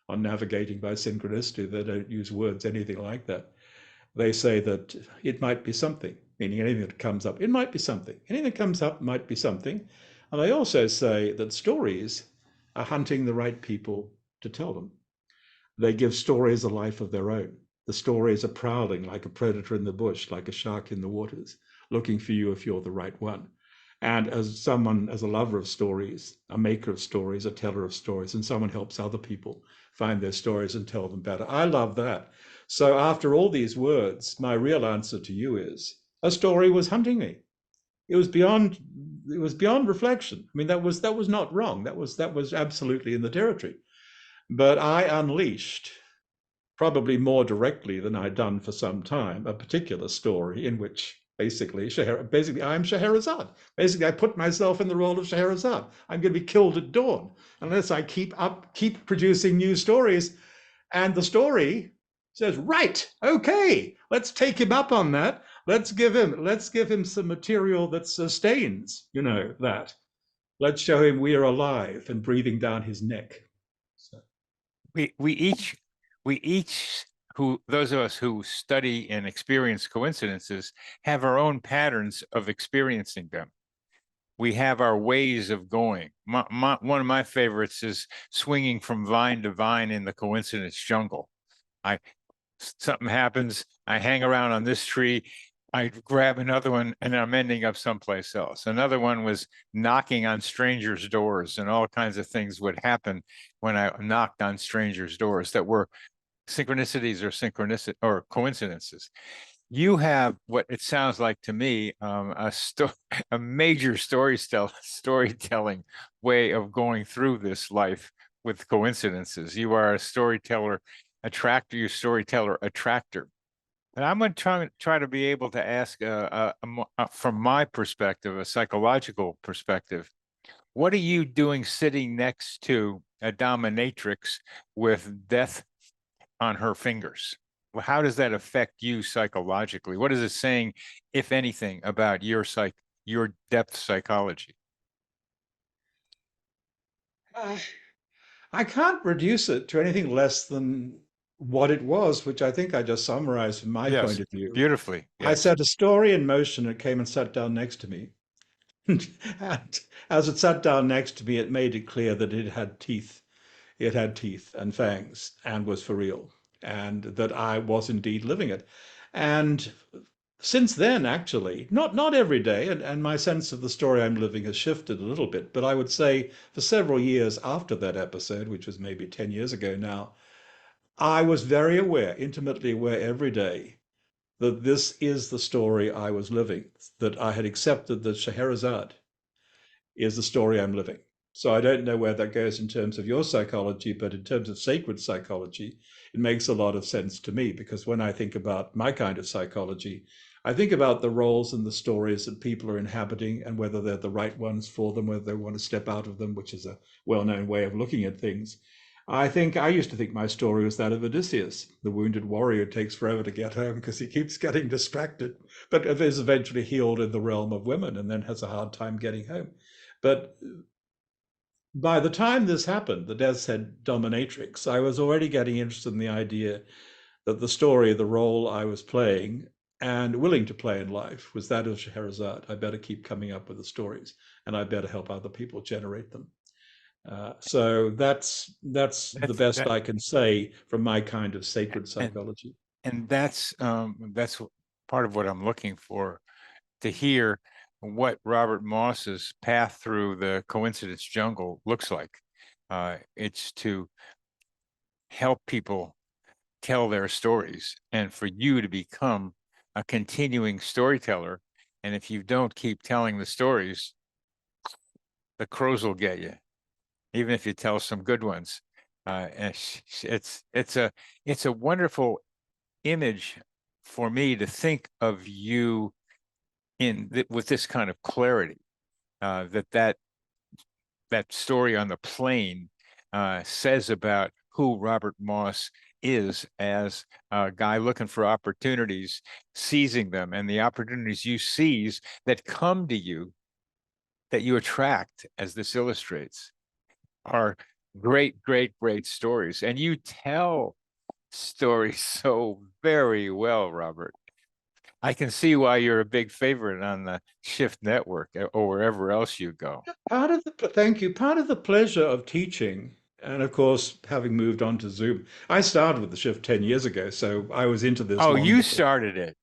on navigating by synchronicity, they don't use words anything like that. They say that it might be something, meaning anything that comes up, it might be something. Anything that comes up might be something. And they also say that stories are hunting the right people to tell them. They give stories a life of their own. The stories are prowling like a predator in the bush, like a shark in the waters, looking for you if you're the right one. And as a lover of stories, a maker of stories, a teller of stories, and someone helps other people find their stories and tell them better. I love that. So after all these words, my real answer to you is a story was hunting me. It was beyond reflection. I mean, that was not wrong. That was absolutely in the territory. But I unleashed, probably more directly than I'd done for some time, a particular story in which basically I'm Scheherazade. Basically, I put myself in the role of Scheherazade. I'm going to be killed at dawn unless I keep producing new stories. And the story says, right, okay, let's take him up on that. Let's give him some material that sustains, that. Let's show him we are alive and breathing down his neck. So. We each those of us who study and experience coincidences have our own patterns of experiencing them. We have our ways of going. One of my favorites is swinging from vine to vine in the coincidence jungle. I Something happens, I hang around on this tree, I grab another one, and I'm ending up someplace else. Another one was knocking on strangers' doors, and all kinds of things would happen when I knocked on strangers' doors that were synchronicities or synchronicity or coincidences. You have what it sounds like to me, a major storytelling way of going through this life with coincidences. You are a storyteller attractor, you storyteller attractor. And I'm going to try to be able to ask, from my perspective, a psychological perspective, what are you doing sitting next to a dominatrix with death on her fingers? Well, how does that affect you psychologically? What is it saying, if anything, about your depth psychology? Uh, I can't reduce it to anything less than what it was, which I think I just summarized from my point Yes, of view. beautifully. I Yes. set a story in motion. It came and sat down next to me. And as it sat down next to me, it made it clear that it had teeth. It had teeth and fangs and was for real, and that I was indeed living it. And since then, actually, not every day, and my sense of the story I'm living has shifted a little bit, but I would say for several years after that episode, which was maybe 10 years ago now, I was very aware, intimately aware every day that this is the story I was living, that I had accepted that Scheherazade is the story I'm living. So I don't know where that goes in terms of your psychology, but in terms of sacred psychology, it makes a lot of sense to me, because when I think about my kind of psychology, I think about the roles and the stories that people are inhabiting and whether they're the right ones for them, whether they want to step out of them, which is a well-known way of looking at things. I used to think my story was that of Odysseus, the wounded warrior who takes forever to get home because he keeps getting distracted, but is eventually healed in the realm of women and then has a hard time getting home. But by the time this happened, the Death's Head Dominatrix, I was already getting interested in the idea that the story, the role I was playing and willing to play in life was that of Scheherazade. I better keep coming up with the stories, and I better help other people generate them. So that's the That's best that, I can say from my kind of sacred and psychology. that's part of what I'm looking for, to hear what Robert Moss's path through the coincidence jungle looks like. It's to help people tell their stories and for you to become a continuing storyteller. And if you don't keep telling the stories, the crows will get you, even if you tell some good ones. And it's a wonderful image for me to think of you with this kind of clarity. That story on the plane says about who Robert Moss is as a guy looking for opportunities, seizing them, and the opportunities you seize that come to you, that you attract, as this illustrates, are great, great, great stories. And you tell stories so very well, Robert. I can see why you're a big favorite on the Shift Network or wherever else you go. Thank you. Part of the pleasure of teaching, and of course, having moved on to Zoom, I started with the shift 10 years ago, so I was into this Oh, long you before. started it.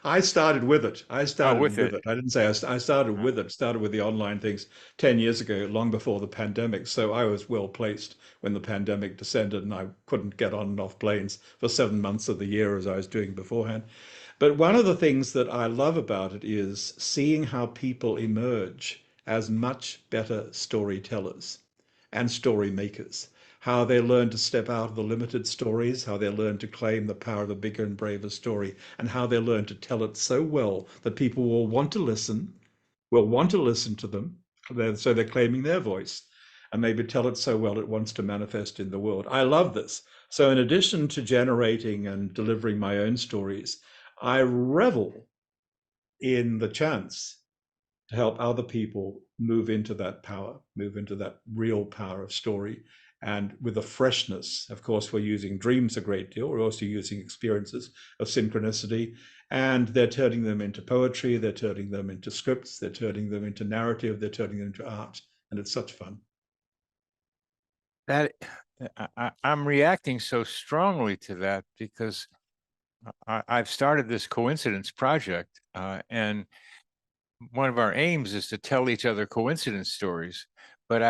I started with it. I Oh, started with with it. it. I didn't say I started Uh, with it. Started with the online things 10 years ago, long before the pandemic. So I was well placed when the pandemic descended and I couldn't get on and off planes for 7 months of the year as I was doing beforehand. But one of the things that I love about it is seeing how people emerge as much better storytellers and story makers, how they learn to step out of the limited stories, how they learn to claim the power of the bigger and braver story, and how they learn to tell it so well that people will want to listen to them. So they're claiming their voice, and maybe tell it so well it wants to manifest in the world. I love this. So, in addition to generating and delivering my own stories, I revel in the chance to help other people move into that power, move into that real power of story, and with a freshness. Of course, we're using dreams a great deal. We're also using experiences of synchronicity, and they're turning them into poetry, they're turning them into scripts, they're turning them into narrative, they're turning them into art, and it's such fun. That I'm reacting so strongly to that because I've started this coincidence project, and one of our aims is to tell each other coincidence stories. But I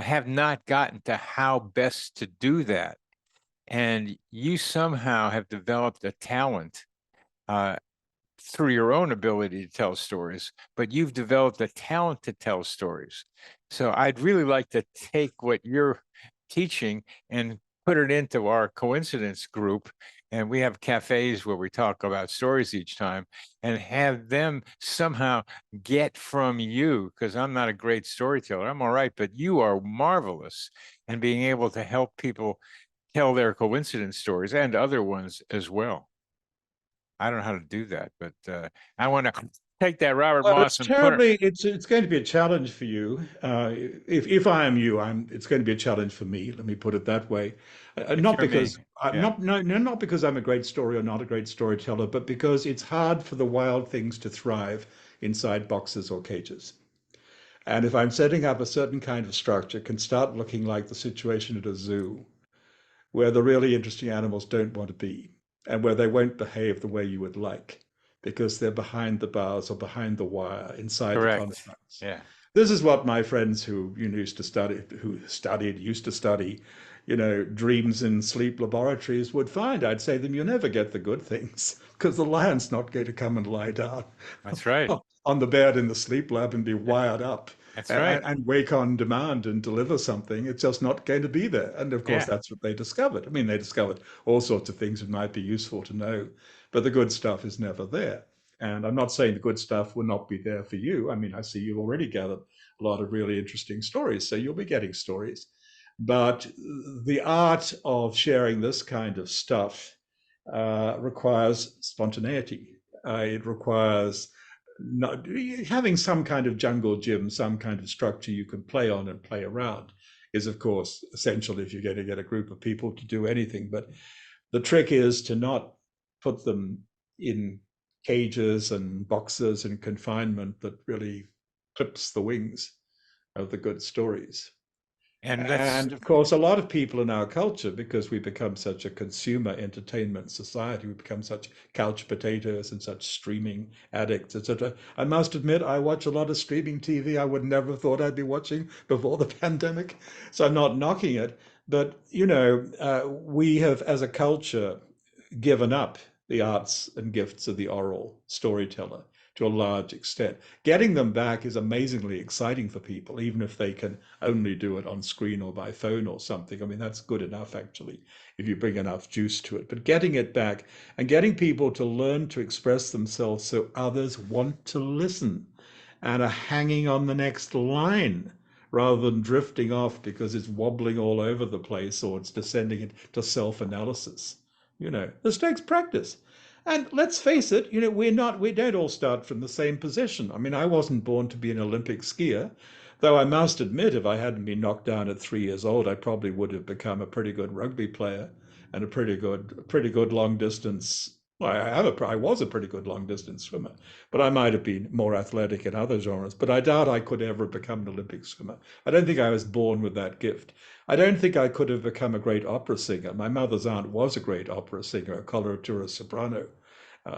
have not gotten to how best to do that. And you somehow have developed a talent uh, through your own ability to tell stories, but you've developed a talent to tell stories. So I'd really like to take what you're teaching and put it into our coincidence group. And we have cafes where we talk about stories each time and have them somehow get from you, because I'm not a great storyteller. I'm all right, but you are marvelous. And being able to help people tell their coincidence stories and other ones as well. I don't know how to do that, but I want to take that Robert Well, Moss and put it. it's going to be a challenge for you. If I am you, it's going to be a challenge for me. Let me put it that way. If Not you're because me, I'm yeah, not no, no, not because I'm a great story or not a great storyteller, but because it's hard for the wild things to thrive inside boxes or cages. And if I'm setting up a certain kind of structure, it can start looking like the situation at a zoo, where the really interesting animals don't want to be, and where they won't behave the way you would like, because they're behind the bars or behind the wire inside the correct. constructs. Yeah, This is what my friends who used to study, dreams in sleep laboratories would find. I'd say to them, you never get the good things because the lion's not going to come and lie down that's right. on the bed in the sleep lab and be Yeah, wired up that's and, right. and, and wake on demand and deliver something. It's just not going to be there. And of course, Yeah, that's what they discovered. I mean, they discovered all sorts of things that might be useful to know, but the good stuff is never there. And I'm not saying the good stuff will not be there for you. I mean, I see you've already gathered a lot of really interesting stories, so you'll be getting stories. But the art of sharing this kind of stuff requires spontaneity. It requires not, having some kind of jungle gym, some kind of structure you can play on and play around is, of course, essential if you're going to get a group of people to do anything. But the trick is to not put them in cages and boxes and confinement that really clips the wings of the good stories. and that's And of course, a lot of people in our culture, because we become such a consumer entertainment society, we become such couch potatoes and such streaming addicts, etc. I must admit, I watch a lot of streaming TV I would never have thought I'd be watching before the pandemic. So I'm not knocking it. But, we have, as a culture, given up the arts and gifts of the oral storyteller to a large extent. Getting them back is amazingly exciting for people, even if they can only do it on screen or by phone or something. I mean, that's good enough, actually, if you bring enough juice to it. But getting it back and getting people to learn to express themselves so others want to listen and are hanging on the next line rather than drifting off because it's wobbling all over the place or it's descending into self-analysis. This takes practice. And let's face it, we don't all start from the same position. I mean, I wasn't born to be an Olympic skier, though I must admit, if I hadn't been knocked down at 3 years old, I probably would have become a pretty good rugby player and a pretty good long distance. Well, I was a pretty good long distance swimmer, but I might have been more athletic in other genres. But I doubt I could ever become an Olympic swimmer. I don't think I was born with that gift. I don't think I could have become a great opera singer. My mother's aunt was a great opera singer, a coloratura soprano,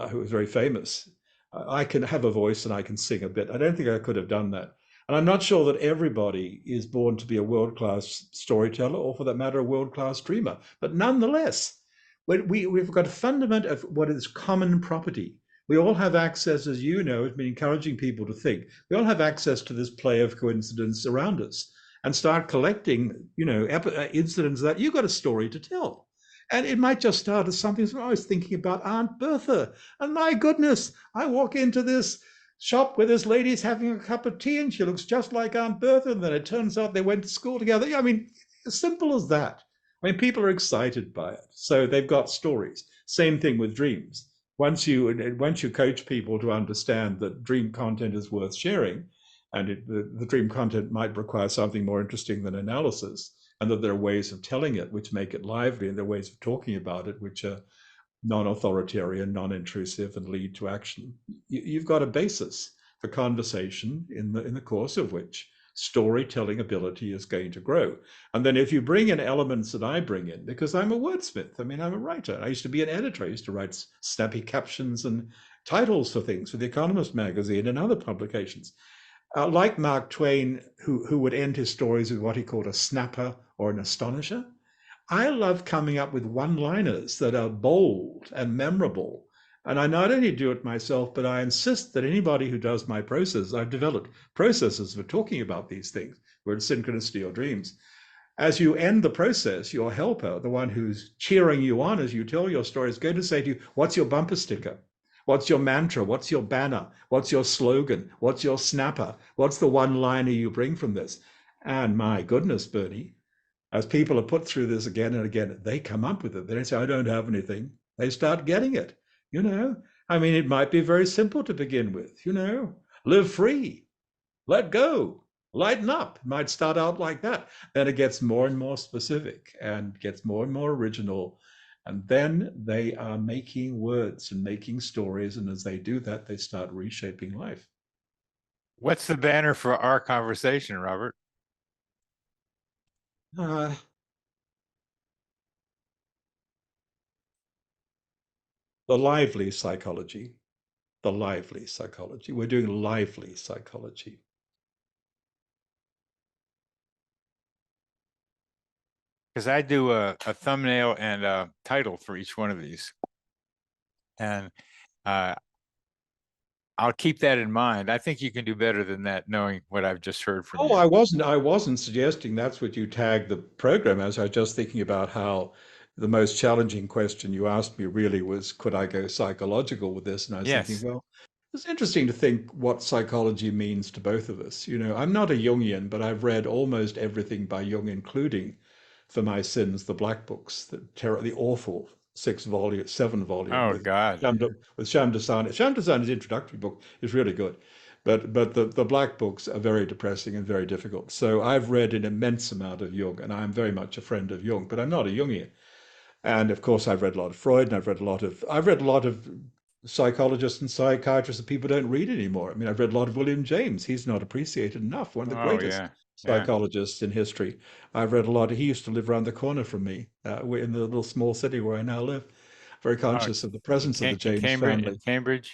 who was very famous. I can have a voice and I can sing a bit. I don't think I could have done that. And I'm not sure that everybody is born to be a world-class storyteller or, for that matter, a world-class dreamer. But nonetheless, we've got a fundament of what is common property. We all have access, as you know, it's been encouraging people to think. We all have access to this play of coincidence around us and start collecting, incidents that you've got a story to tell. And it might just start as something. I was thinking about Aunt Bertha, and my goodness, I walk into this shop where this lady's having a cup of tea, and she looks just like Aunt Bertha. And then it turns out they went to school together. I mean, as simple as that. I mean, people are excited by it, so they've got stories. Same thing with dreams. Once you coach people to understand that dream content is worth sharing, and the dream content might require something more interesting than analysis, and that there are ways of telling it which make it lively, and there are ways of talking about it which are non-authoritarian, non-intrusive, and lead to action. You've got a basis for conversation in the course of which storytelling ability is going to grow. And then if you bring in elements that I bring in, because I'm a wordsmith, I mean, I'm a writer. I used to be an editor. I used to write snappy captions and titles for things for The Economist magazine and other publications. Like Mark Twain, who would end his stories with what he called a snapper or an astonisher, I love coming up with one-liners that are bold and memorable. And I not only do it myself, but I insist that anybody who does my process, I've developed processes for talking about these things, whether it's synchronicity or dreams. As you end the process, your helper, the one who's cheering you on as you tell your story, is going to say to you, what's your bumper sticker? What's your mantra? What's your banner? What's your slogan? What's your snapper? What's the one-liner you bring from this? And my goodness, Bernie, as people are put through this again and again, they come up with it. They don't say, I don't have anything. They start getting it. You know, I mean, it might be very simple to begin with, live free, let go, lighten up. It might start out like that. Then it gets more and more specific and gets more and more original. And then they are making words and making stories. And as they do that, they start reshaping life. What's the banner for our conversation, Robert? Uh, the lively psychology. The lively psychology. We're doing lively psychology. Because I do a thumbnail and a title for each one of these. And I'll keep that in mind. I think you can do better than that, knowing what I've just heard from Oh, you. I wasn't suggesting that's what you tag the program as. I was just thinking about how the most challenging question you asked me really was, could I go psychological with this? And I was thinking, Yes. well, it's interesting to think what psychology means to both of us. I'm not a Jungian, but I've read almost everything by Jung, including For My Sins, the Black Books, the awful 6 volume, 7 volume Oh, God. with Shamdasani. Shamdasani's introductory book is really good, but the Black Books are very depressing and very difficult. So I've read an immense amount of Jung, and I'm very much a friend of Jung, but I'm not a Jungian. And of course, I've read a lot of Freud, and I've read a lot of psychologists and psychiatrists that people don't read anymore. I mean, I've read a lot of William James. He's not appreciated enough. One of the Oh, greatest yeah. Yeah. psychologists in history. I've read a lot. He used to live around the corner from me, in the little small city where I now live. Very Oh, conscious of the presence of the in James Cambridge, family. in Cambridge.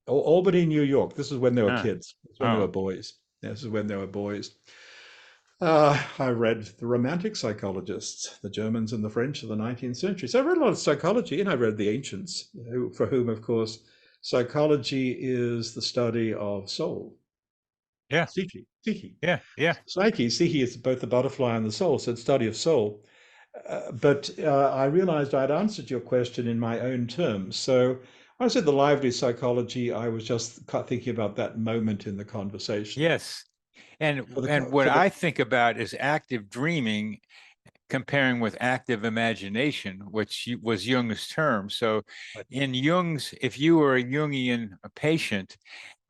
Albany, New York. This is when they were Huh. kids. This is when they were Oh, boys. This is when they were boys. I read the Romantic psychologists, the Germans and the French of the 19th century. So I read a lot of psychology, and I read the ancients, for whom, of course, psychology is the study of soul. yeah. Yeah. Psyche is both the butterfly and the soul, so it's study of soul. But I realized I'd answered your question in my own terms. So when I said the lively psychology, I was just thinking about that moment in the conversation. Yes. For the And what for the I think about is active dreaming comparing with active imagination, which was Jung's term. So, in Jung's, if you were a Jungian patient,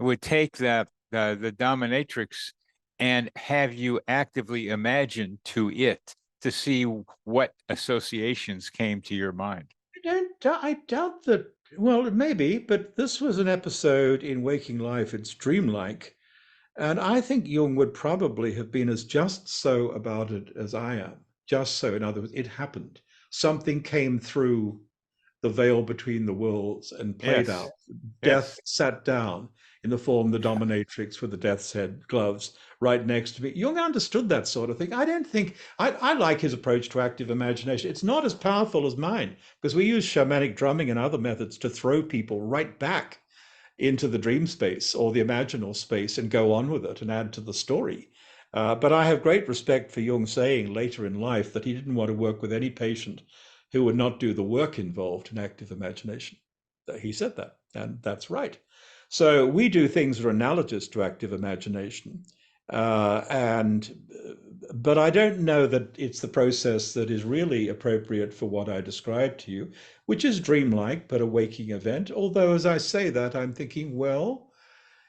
it would take the dominatrix and have you actively imagine to it to see what associations came to your mind. I doubt that. Well, maybe, but this was an episode in Waking Life. It's dreamlike, and I think Jung would probably have been as just so about it as I am. Just so, in other words, it happened. Something came through the veil between the worlds and played Yes, out. yes. Death sat down in the form of the dominatrix with the death's head gloves right next to me. Jung understood that sort of thing. I don't think, I like his approach to active imagination. It's not as powerful as mine because we use shamanic drumming and other methods to throw people right back into the dream space or the imaginal space and go on with it and add to the story. But I have great respect for Jung saying later in life that he didn't want to work with any patient who would not do the work involved in active imagination. He said that, and that's right. So we do things that are analogous to active imagination, and but I don't know that it's the process that is really appropriate for what I described to you, which is dreamlike but a waking event. Although, as I say that, I'm thinking, well,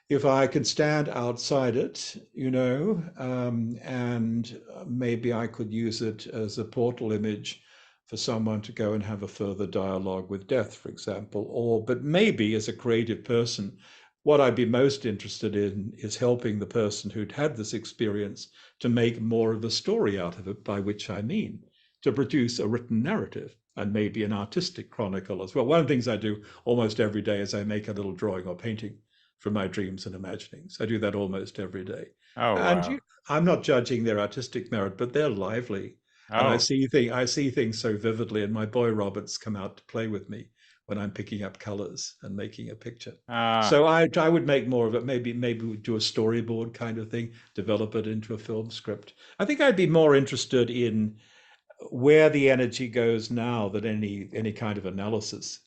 if I could stand outside it, and maybe I could use it as a portal image for someone to go and have a further dialogue with death, for example. But maybe as a creative person, what I'd be most interested in is helping the person who'd had this experience to make more of a story out of it, by which I mean to produce a written narrative and maybe an artistic chronicle as well. One of the things I do almost every day is I make a little drawing or painting from my dreams and imaginings. I do that almost every day. Oh, And wow. I'm not judging their artistic merit, but they're lively. And Oh, I see things so vividly, and my boy Robert's come out to play with me when I'm picking up colors and making a picture. ah, So I would make more of it. Maybe we do a storyboard kind of thing, develop it into a film script. I think I'd be more interested in where the energy goes now than any kind of analysis.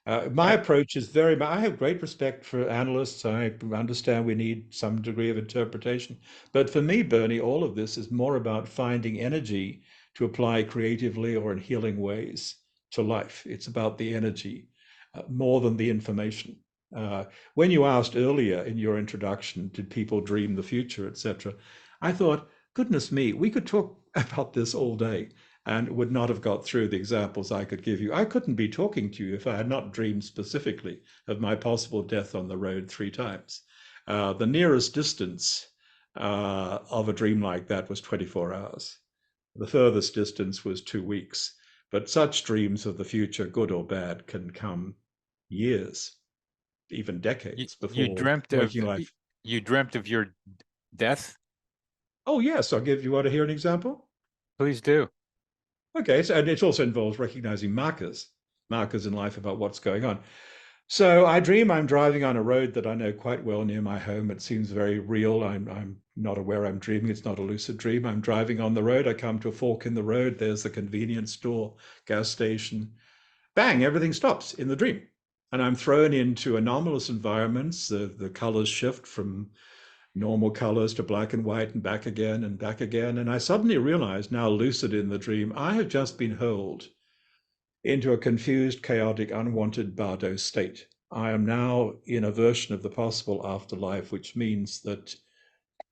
My I, approach is very I have great respect for analysts. I understand we need some degree of interpretation. But for me, Bernie, all of this is more about finding energy to apply creatively or in healing ways to life. It's about the energy more than the information. Uh, when you asked earlier in your introduction, did people dream the future, etc., I thought, goodness me, we could talk about this all day and would not have got through the examples I could give you. I couldn't be talking to you if I had not dreamed specifically of my possible death on the road 3 times. The nearest distance of a dream like that was 24 hours. The furthest distance was 2 weeks. But such dreams of the future, good or bad, can come years, even decades you before dreamt of waking life. you dreamt of your death? Oh, yes, I'll give you. Want to hear an example? Please do. Okay, so and it also involves recognizing markers in life about what's going on. So I dream I'm driving on a road that I know quite well near my home. It seems very real. I'm not aware I'm dreaming. It's not a lucid dream. I'm driving on the road. I come to a fork in the road. There's the convenience store, gas station. Bang, everything stops in the dream. And I'm thrown into anomalous environments. The colors shift from normal colors to black and white and back again and back again. And I suddenly realized, now lucid in the dream, I have just been hurled into a confused, chaotic, unwanted bardo state. I am now in a version of the possible afterlife, which means that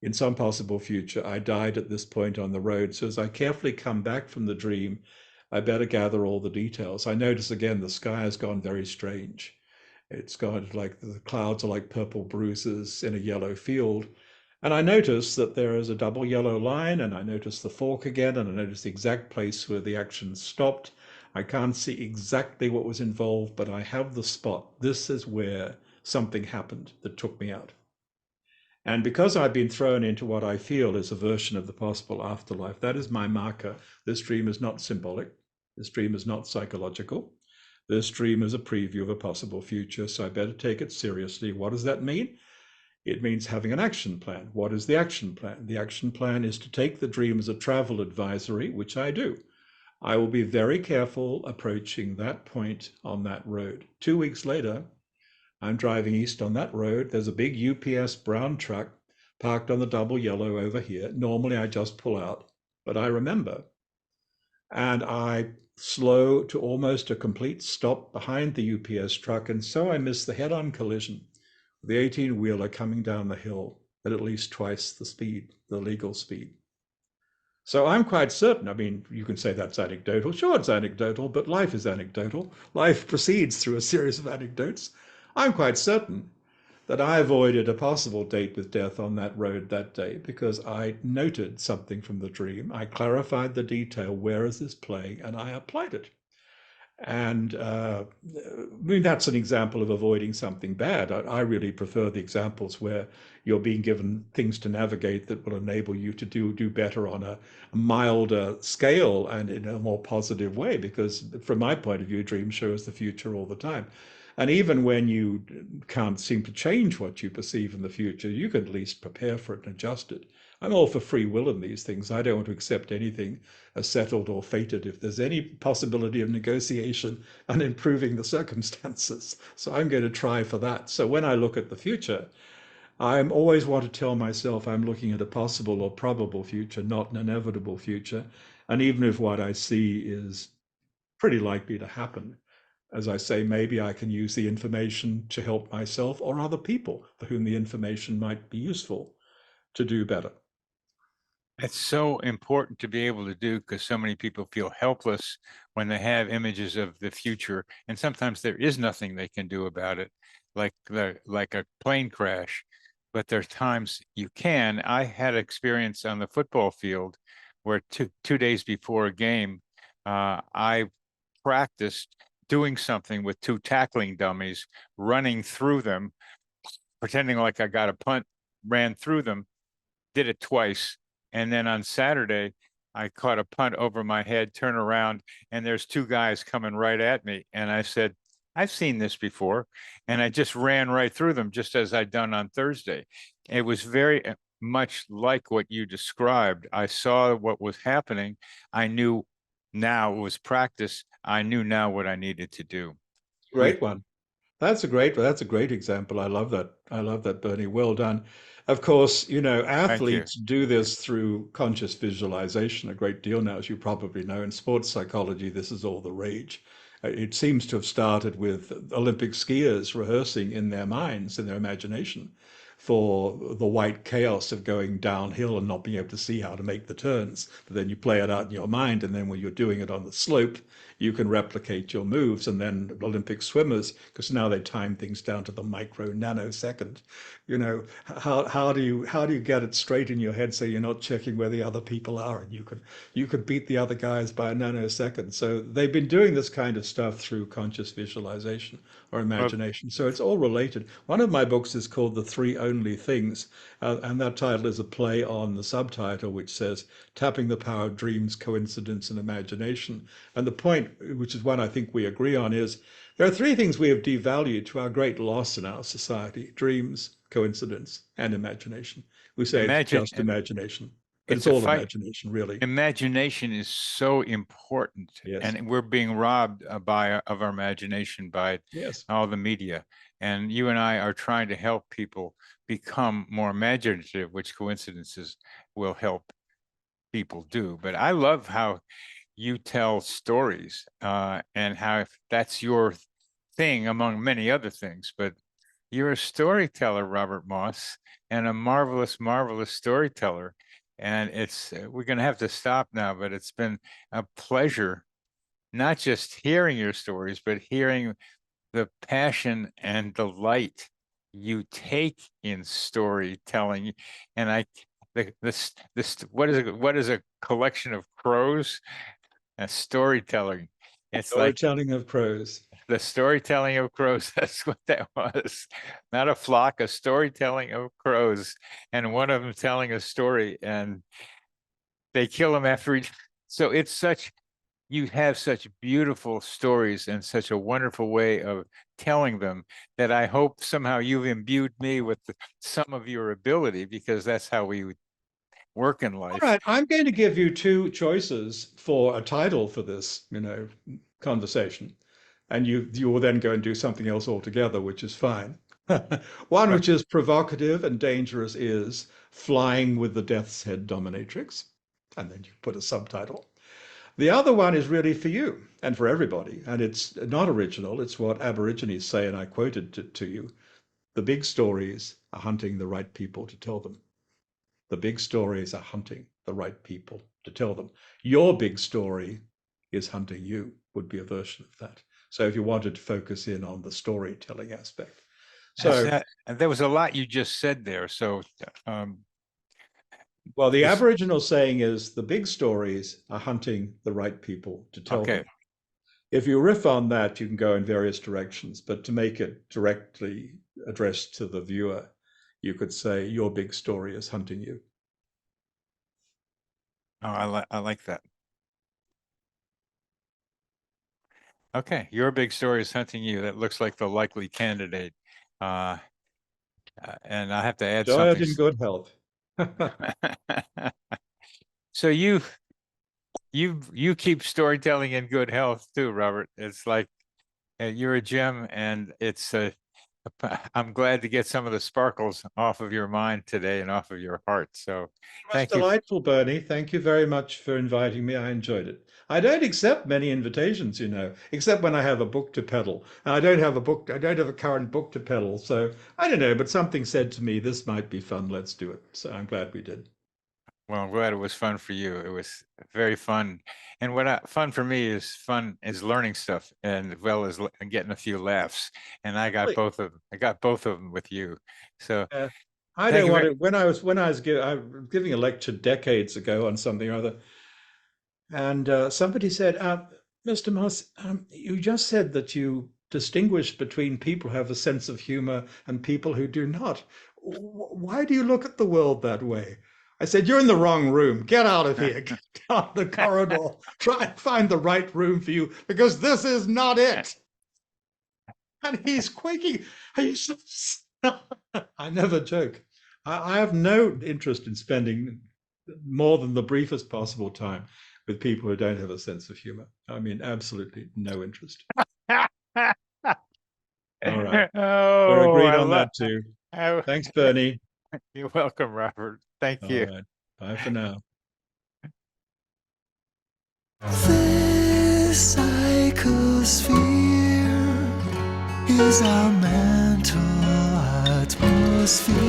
in some possible future, I died at this point on the road. So as I carefully come back from the dream, I better gather all the details. I notice again the sky has gone very strange. It's got like the clouds are like purple bruises in a yellow field. And I notice that there is a double yellow line, and I notice the fork again, and I notice the exact place where the action stopped. I can't see exactly what was involved, but I have the spot. This is where something happened that took me out. And because I've been thrown into what I feel is a version of the possible afterlife, that is my marker. This dream is not symbolic. This dream is not psychological. This dream is a preview of a possible future, so I better take it seriously. What does that mean? It means having an action plan. What is the action plan? The action plan is to take the dream as a travel advisory, which I do. I will be very careful approaching that point on that road. 2 weeks later, I'm driving east on that road. There's a big UPS brown truck parked on the double yellow over here. Normally I just pull out, but I remember. And I slow to almost a complete stop behind the UPS truck. And so I miss the head on collision with the 18-wheeler coming down the hill at least twice the speed, the legal speed. So I'm quite certain. I mean, you can say that's anecdotal. Sure, it's anecdotal, but life is anecdotal. Life proceeds through a series of anecdotes. I'm quite certain that I avoided a possible date with death on that road that day because I noted something from the dream. I clarified the detail, where is this playing, and I applied it. And I mean, that's an example of avoiding something bad. I really prefer the examples where you're being given things to navigate that will enable you to do better on a milder scale and in a more positive way. Because from my point of view, dreams show us the future all the time. And even when you can't seem to change what you perceive in the future, you can at least prepare for it and adjust it. I'm all for free will in these things. I don't want to accept anything as settled or fated if there's any possibility of negotiation and improving the circumstances. So I'm going to try for that. So when I look at the future, I always want to tell myself I'm looking at a possible or probable future, not an inevitable future. And even if what I see is pretty likely to happen, As I say, maybe I can use the information to help myself or other people for whom the information might be useful to do better. It's so important to be able to do because so many people feel helpless when they have images of the future, and sometimes there is nothing they can do about it, like a plane crash. But there's times you can. I had experience on the football field where two days before a game, I practiced doing something with two tackling dummies, running through them, pretending like I got a punt, ran through them, did it twice. And then on Saturday, I caught a punt over my head, turn around, and there's two guys coming right at me. And I said, I've seen this before. And I just ran right through them, just as I'd done on Thursday. It was very much like what you described. I saw what was happening. I knew now it was practice. I knew now what I needed to do. We Great one. That's a great example. I love that. I love that, Bernie. Well done. Of course, Thank you. athletes do this through conscious visualization a great deal now, as you probably know. In sports psychology, this is all the rage. It seems to have started with Olympic skiers rehearsing in their minds, in their imagination, for the white chaos of going downhill and not being able to see how to make the turns. But then you play it out in your mind, and then when you're doing it on the slope, you can replicate your moves. And then Olympic swimmers, because now they time things down to the micro nanosecond. How do you get it straight in your head so you're not checking where the other people are, and you could beat the other guys by a nanosecond. So they've been doing this kind of stuff through conscious visualization or Well, imagination. So it's all related. One of my books is called The Three Only Things, and that title is a play on the subtitle, which says Tapping the Power of Dreams, Coincidence, and Imagination. And the point, which is one I think we agree on, is there are three things we have devalued to our great loss in our society: dreams, coincidence, and imagination. We say it's imagine just imagination, but it's it's a all fight. imagination, really. Imagination is so important, Yes. and we're being robbed of our imagination by Yes. all the media. And you and I are trying to help people become more imaginative, which coincidences will help people do. But I love how you tell stories, and how if that's your thing among many other things. But you're a storyteller, Robert Moss, and a marvelous, marvelous storyteller. And we're going to have to stop now, but it's been a pleasure, not just hearing your stories, but hearing the passion and delight you take in storytelling. And what is a collection of crows? A storytelling. It's like Storytelling of prose. the storytelling of crows. That's what that was. Not a flock, a storytelling of crows. And one of them telling a story, and they kill him after each. So you have such beautiful stories and such a wonderful way of telling them that I hope somehow you've imbued me with some of your ability, because that's how we work in All life. right, I'm going to give you two choices for a title for this, conversation. And you will then go and do something else altogether, which is fine. One But which is provocative and dangerous is Flying with the Death's Head Dominatrix. And then you put a subtitle. The other one is really for you and for everybody. And it's not original. It's what Aborigines say, and I quoted it to you. The big stories are hunting the right people to tell them. The big stories are hunting the right people to tell them. Your big story is hunting you, would be a version of that. So if you wanted to focus in on the storytelling aspect. So, there was a lot you just said there. So um, well, the this Aboriginal saying is the big stories are hunting the right people to tell okay. them. If you riff on that, you can go in various directions, but to make it directly addressed to the viewer, you could say your big story is hunting you. Oh, I like that. Okay, your big story is hunting you. That looks like the likely candidate. Uh, and I have to add Enjoy it something. in good health. So you keep storytelling in good health too, Robert. It's like you're a gem, and it's I'm glad to get some of the sparkles off of your mind today and off of your heart. So It was thank you. delightful, Bernie. Thank you very much for inviting me. I enjoyed it. I don't accept many invitations, except when I have a book to peddle. And I don't have a book, I don't have a current book to peddle. So I don't know, but something said to me, this might be fun. Let's do it. So I'm glad we did. Well, I'm glad it was fun for you. It was very fun. And fun for me is learning stuff and as well as getting a few laughs. And I got Really? both of them. I got both of them with you. So I thank don't you want very to. I was giving a lecture decades ago on something or other, and somebody said, "Mr. Moss, you just said that you distinguish between people who have a sense of humor and people who do not. Why do you look at the world that way?" I said, "You're in the wrong room. Get out of here. Get down the corridor. Try and find the right room for you because this is not it." And he's quaking. Are you so... I never joke. I have no interest in spending more than the briefest possible time with people who don't have a sense of humor. I mean, absolutely no interest. All right. We're Oh, agreed I on love. that too. Oh, Thanks, Bernie. you're welcome, Robert. Thank All you. right. Bye for now. This psychosphere is our mental atmosphere,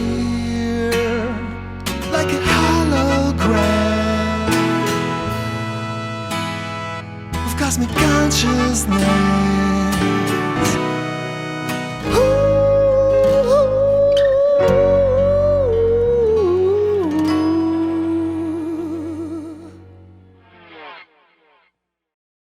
like a hologram of cosmic consciousness.